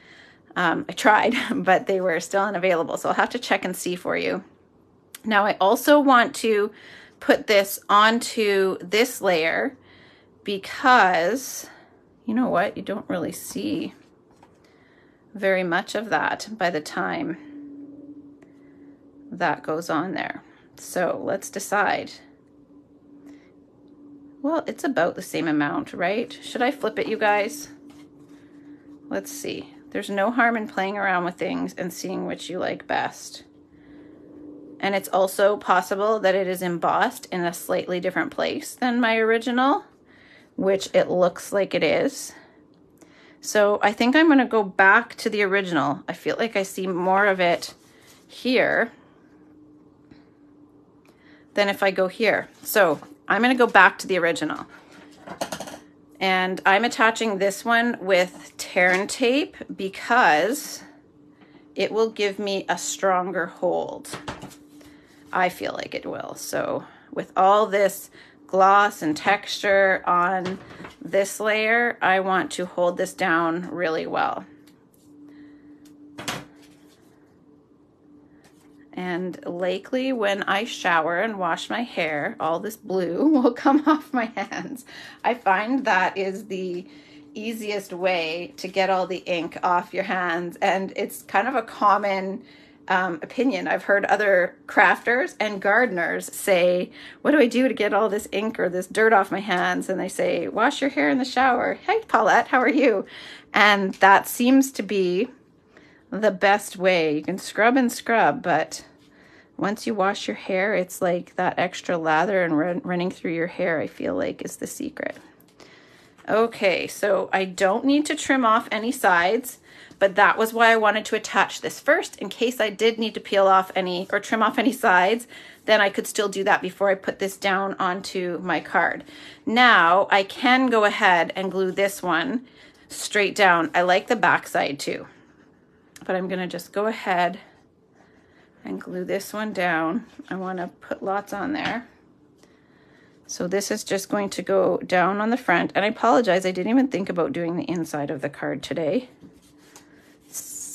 I tried, but they were still unavailable. So I'll have to check and see for you. Now I also want to put this onto this layer because, you know what, you don't really see very much of that by the time that goes on there. So let's decide. Well, it's about the same amount, right? Should I flip it, you guys? Let's see. There's no harm in playing around with things and seeing which you like best. And it's also possible that it is embossed in a slightly different place than my original, which it looks like it is. So I think I'm going to go back to the original. I feel like I see more of it here than if I go here. So I'm going to go back to the original. And I'm attaching this one with Tear tape because it will give me a stronger hold. I feel like it will. So with all this gloss and texture on this layer, I want to hold this down really well. And likely when I shower and wash my hair, all this blue will come off my hands. I find that is the easiest way to get all the ink off your hands. And it's kind of a common opinion. I've heard other crafters and gardeners say, what do I do to get all this ink or this dirt off my hands? And they say, wash your hair in the shower. Hey, Paulette, how are you? And that seems to be the best way. You can scrub and scrub, but once you wash your hair, it's like that extra lather and running through your hair, I feel like, is the secret. Okay, so I don't need to trim off any sides, but that was why I wanted to attach this first, in case I did need to peel off any or trim off any sides, then I could still do that before I put this down onto my card. Now I can go ahead and glue this one straight down. I like the back side too, but I'm gonna just go ahead and glue this one down. I wanna put lots on there. So this is just going to go down on the front, and I apologize, I didn't even think about doing the inside of the card today.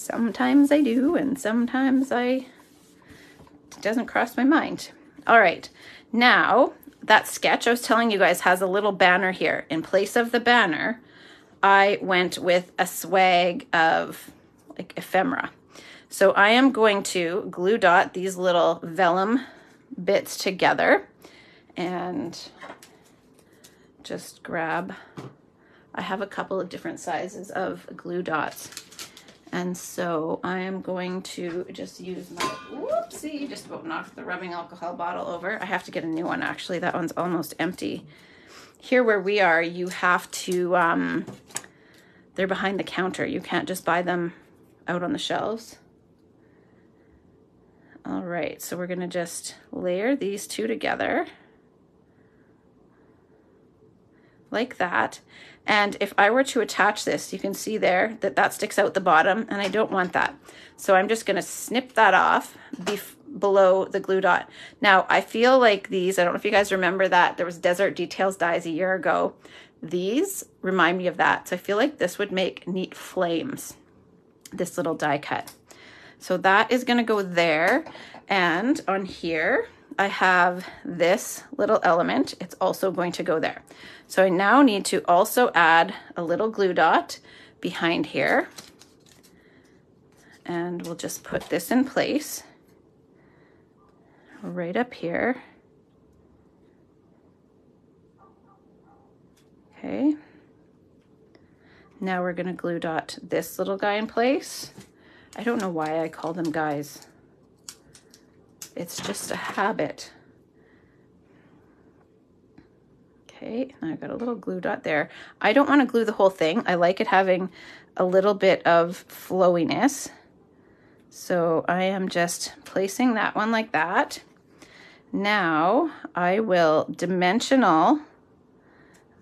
Sometimes I do, and sometimes it doesn't cross my mind. All right, now that sketch I was telling you guys has a little banner here. In place of the banner, I went with a swag of like ephemera. So I am going to glue dot these little vellum bits together and just grab, I have a couple of different sizes of glue dots. And so I am going to just use my, whoopsie, just about knocked the rubbing alcohol bottle over. I have to get a new one actually, that one's almost empty. Here where we are, you have to, they're behind the counter. You can't just buy them out on the shelves. All right, so we're gonna just layer these two together like that. And if I were to attach this, you can see there that that sticks out the bottom, and I don't want that. So I'm just gonna snip that off below the glue dot. Now, I feel like these, I don't know if you guys remember that there was Desert Details dies a year ago. These remind me of that. So I feel like this would make neat flames, this little die cut. So that is gonna go there. And on here, I have this little element. It's also going to go there. So I now need to also add a little glue dot behind here. And we'll just put this in place right up here. Okay. Now we're gonna glue dot this little guy in place. I don't know why I call them guys. It's just a habit. Okay, and I've got a little glue dot there. I don't want to glue the whole thing. I like it having a little bit of flowiness. So I am just placing that one like that. Now I will dimensional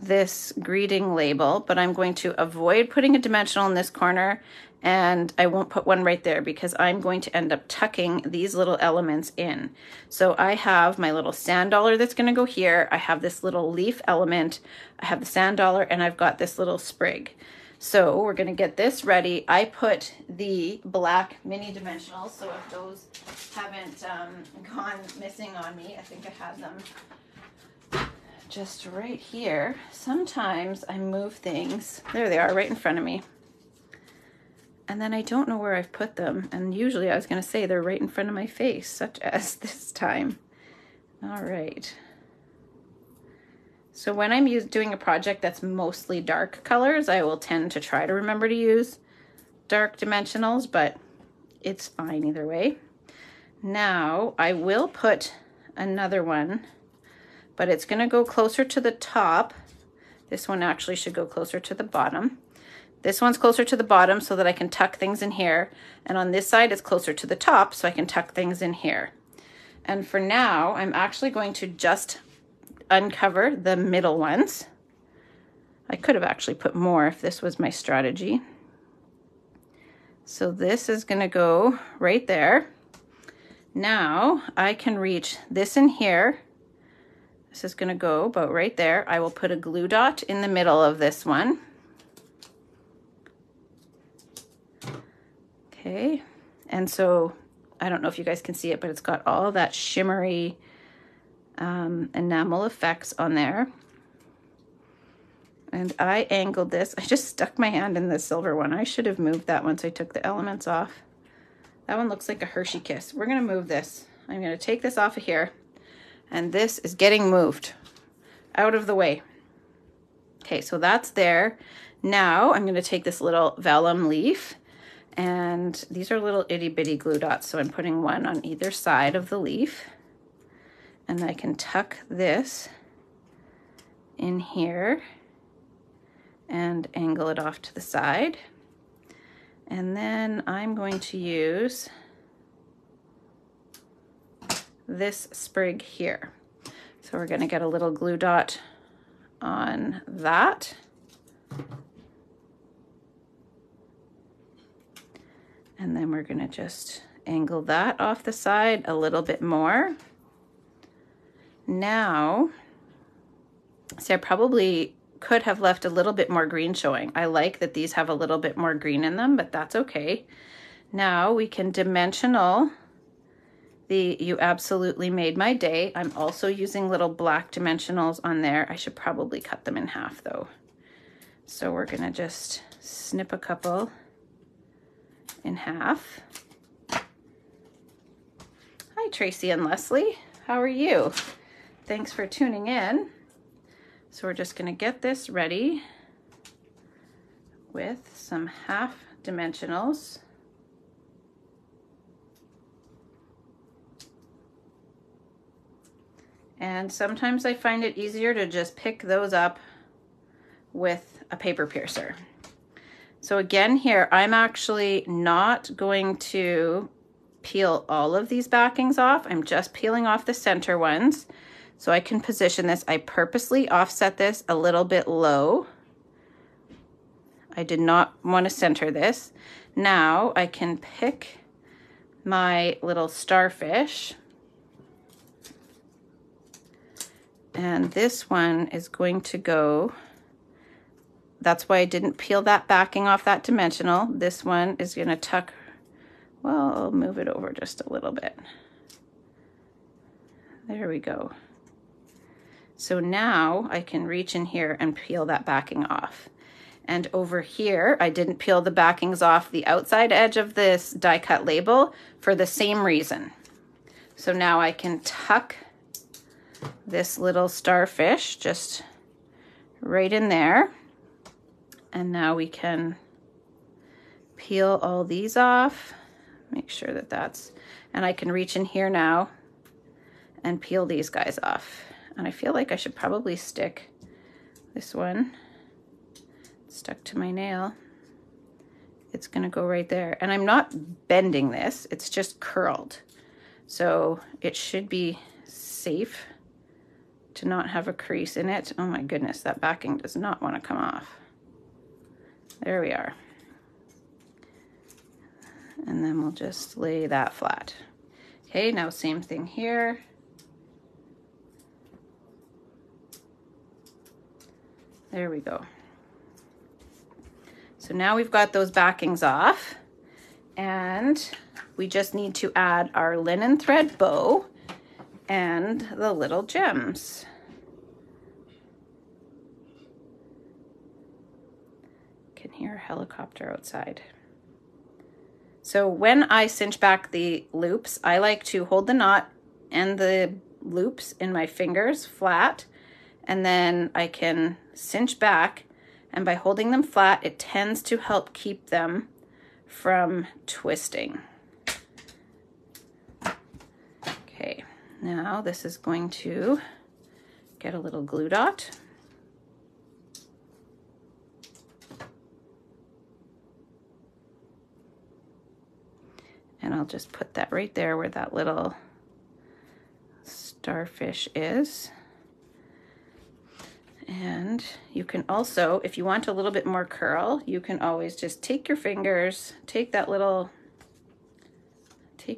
this greeting label, but I'm going to avoid putting a dimensional in this corner, and I won't put one right there because I'm going to end up tucking these little elements in. So I have my little sand dollar that's going to go here. I have this little leaf element. I have the sand dollar, and I've got this little sprig. So we're going to get this ready. I put the black mini dimensionals, so if those haven't gone missing on me, I think I had them just right here. Sometimes I move things. There they are, right in front of me. And then I don't know where I've put them. And usually I was going to say they're right in front of my face, such as this time. All right. So when I'm doing a project that's mostly dark colors, I will tend to try to remember to use dark dimensionals, but it's fine either way. Now I will put another one, but it's going to go closer to the top. This one actually should go closer to the bottom. This one's closer to the bottom so that I can tuck things in here. And on this side, it's closer to the top so I can tuck things in here. And for now, I'm actually going to just uncover the middle ones. I could have actually put more if this was my strategy. So this is going to go right there. Now I can reach this in here. This is going to go about right there. I will put a glue dot in the middle of this one. Okay, and so I don't know if you guys can see it, but it's got all that shimmery enamel effects on there. And I angled this. I just stuck my hand in the silver one. I should have moved that once I took the elements off. That one looks like a Hershey Kiss. We're gonna move this. I'm gonna take this off of here, and this is getting moved out of the way. Okay, so that's there. Now I'm gonna take this little vellum leaf, and these are little itty bitty glue dots. So I'm putting one on either side of the leaf, and I can tuck this in here and angle it off to the side. And then I'm going to use this sprig here. So we're going to get a little glue dot on that. And then we're going to just angle that off the side a little bit more. Now, see, I probably could have left a little bit more green showing. I like that these have a little bit more green in them, but that's okay. Now we can dimensional the You Absolutely Made My Day. I'm also using little black dimensionals on there. I should probably cut them in half though. So we're gonna just snip a couple in half. Hi Tracy and Leslie, how are you? Thanks for tuning in. So we're just gonna get this ready with some half dimensionals. And sometimes I find it easier to just pick those up with a paper piercer. So again here, I'm actually not going to peel all of these backings off. I'm just peeling off the center ones so I can position this. I purposely offset this a little bit low. I did not want to center this. Now I can pick my little starfish. And this one is going to go, that's why I didn't peel that backing off that dimensional. This one is going to tuck, well, I'll move it over just a little bit. There we go. So now I can reach in here and peel that backing off. And over here, I didn't peel the backings off the outside edge of this die cut label for the same reason. So now I can tuck this little starfish just right in there. And now we can peel all these off. Make sure that that's, and I can reach in here now and peel these guys off. And I feel like I should probably stick this one, stuck to my nail. It's gonna go right there. And I'm not bending this, it's just curled. So it should be safe to not have a crease in it. Oh my goodness, that backing does not want to come off. There we are. And then we'll just lay that flat. Okay, now same thing here. There we go. So now we've got those backings off, and we just need to add our linen thread bow and the little gems. Can hear a helicopter outside. So when I cinch back the loops, I like to hold the knot and the loops in my fingers flat, and then I can cinch back, and by holding them flat, it tends to help keep them from twisting. Okay. Now this is going to get a little glue dot. And I'll just put that right there where that little starfish is. And you can also, if you want a little bit more curl, you can always just take your fingers, take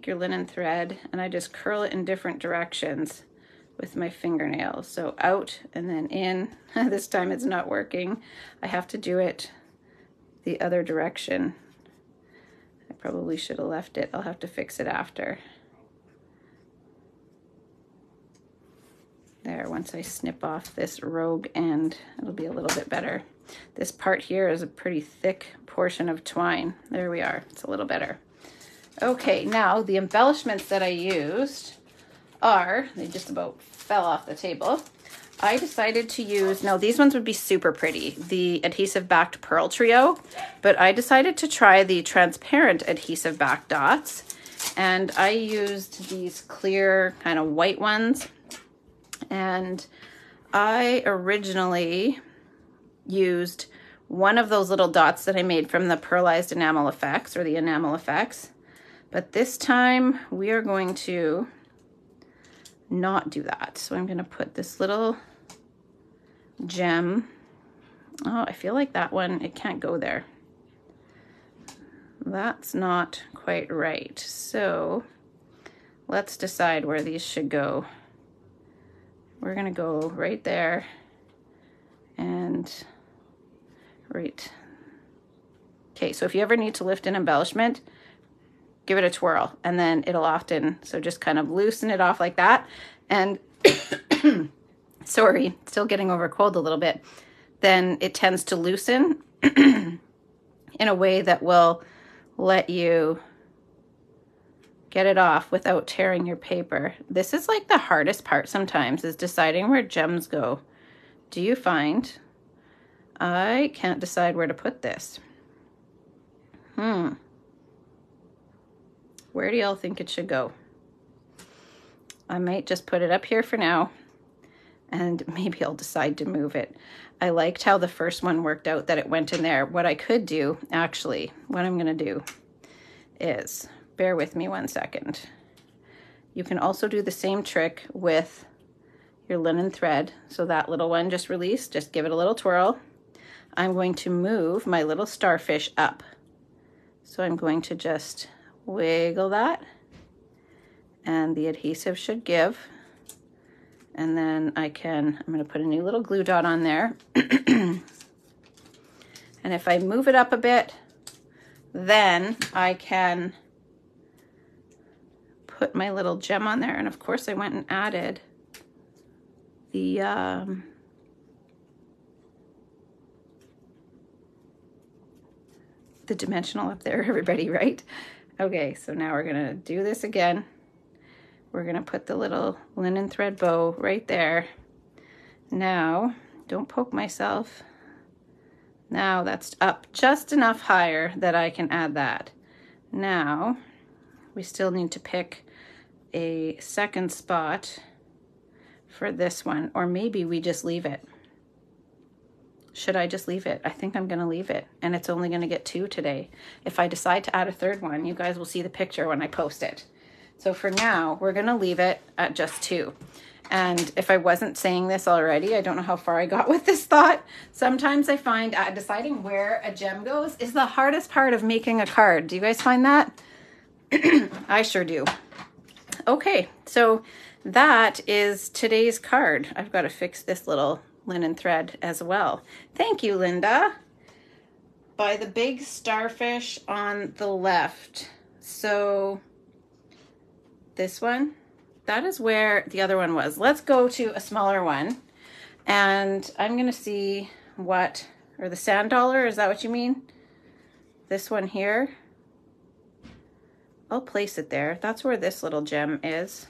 your linen thread, and I just curl it in different directions with my fingernails. So out and then in. This time it's not working. I have to do it the other direction. I probably should have left it. I'll have to fix it after. There, once I snip off this rogue end, it'll be a little bit better. This part here is a pretty thick portion of twine. There we are, it's a little better. Okay, now the embellishments that I used are, they just about fell off the table. I decided to use, now these ones would be super pretty, the adhesive backed pearl trio, but I decided to try the transparent adhesive back dots, and I used these clear kind of white ones. And I originally used one of those little dots that I made from the pearlized enamel effects or the enamel effects. But this time we are going to not do that. So I'm going to put this little gem. Oh, I feel like that one, it can't go there. That's not quite right. So let's decide where these should go. We're going to go right there and right. Okay, so if you ever need to lift an embellishment, give it a twirl and then it'll often, so just kind of loosen it off like that. And sorry, still getting over a cold a little bit. Then it tends to loosen in a way that will let you get it off without tearing your paper. This is like the hardest part sometimes, is deciding where gems go. Do you find? I can't decide where to put this. Where do y'all think it should go? I might just put it up here for now, and maybe I'll decide to move it. I liked how the first one worked out, that it went in there. What I could do, actually, what I'm gonna do is, bear with me one second. You can also do the same trick with your linen thread. So that little one just released, just give it a little twirl. I'm going to move my little starfish up. So I'm going to just wiggle that, and the adhesive should give. And then I'm going to put a new little glue dot on there. And if I move it up a bit, then I can put my little gem on there. And of course I went and added the dimensional up there, everybody, right? Okay, so now we're gonna do this again. We're gonna put the little linen thread bow right there. Now, don't poke myself. Now that's up just enough higher that I can add that. Now, we still need to pick a second spot for this one, or maybe we just leave it. Should I just leave it? I think I'm gonna leave it, and it's only gonna get 2 today. If I decide to add a third one, you guys will see the picture when I post it. So for now, we're gonna leave it at just 2. And if I wasn't saying this already, I don't know how far I got with this thought. Sometimes I find deciding where a gem goes is the hardest part of making a card. Do you guys find that? I sure do. Okay, so that is today's card. I've got to fix this little linen thread as well. Thank you, Linda. By the big starfish on the left. So this one, that is where the other one was. Let's go to a smaller one, and I'm gonna see what, or the sand dollar, is that what you mean? This one here. I'll place it there. That's where this little gem is.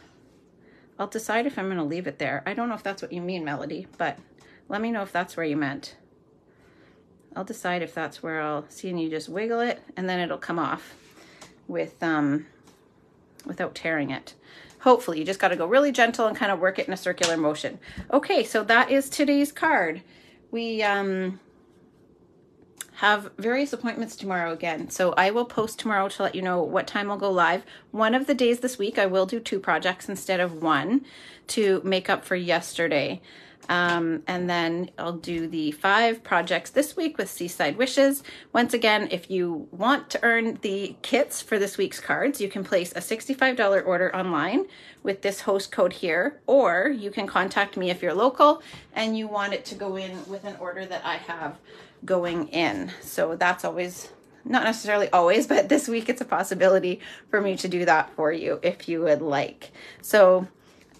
I'll decide if I'm gonna leave it there. I don't know if that's what you mean, Melody, but let me know if that's where you meant. I'll decide if that's where I'll see, and you just wiggle it and then it'll come off with without tearing it. Hopefully, you just got to go really gentle and kind of work it in a circular motion. Okay, so that is today's card. We have various appointments tomorrow again, so I will post tomorrow to let you know what time I'll go live. One of the days this week, I will do 2 projects instead of 1 to make up for yesterday. And then I'll do the 5 projects this week with Seaside Wishes. Once again, if you want to earn the kits for this week's cards, you can place a $65 order online with this host code here, or you can contact me if you're local and you want it to go in with an order that I have going in. So that's always, not necessarily always, but this week it's a possibility for me to do that for you if you would like. So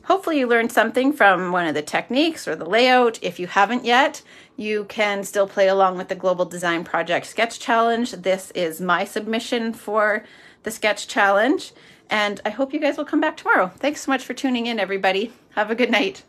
hopefully you learned something from one of the techniques or the layout. If you haven't yet, you can still play along with the Global Design Project Sketch Challenge. This is my submission for the Sketch Challenge, and I hope you guys will come back tomorrow. Thanks so much for tuning in, everybody. Have a good night.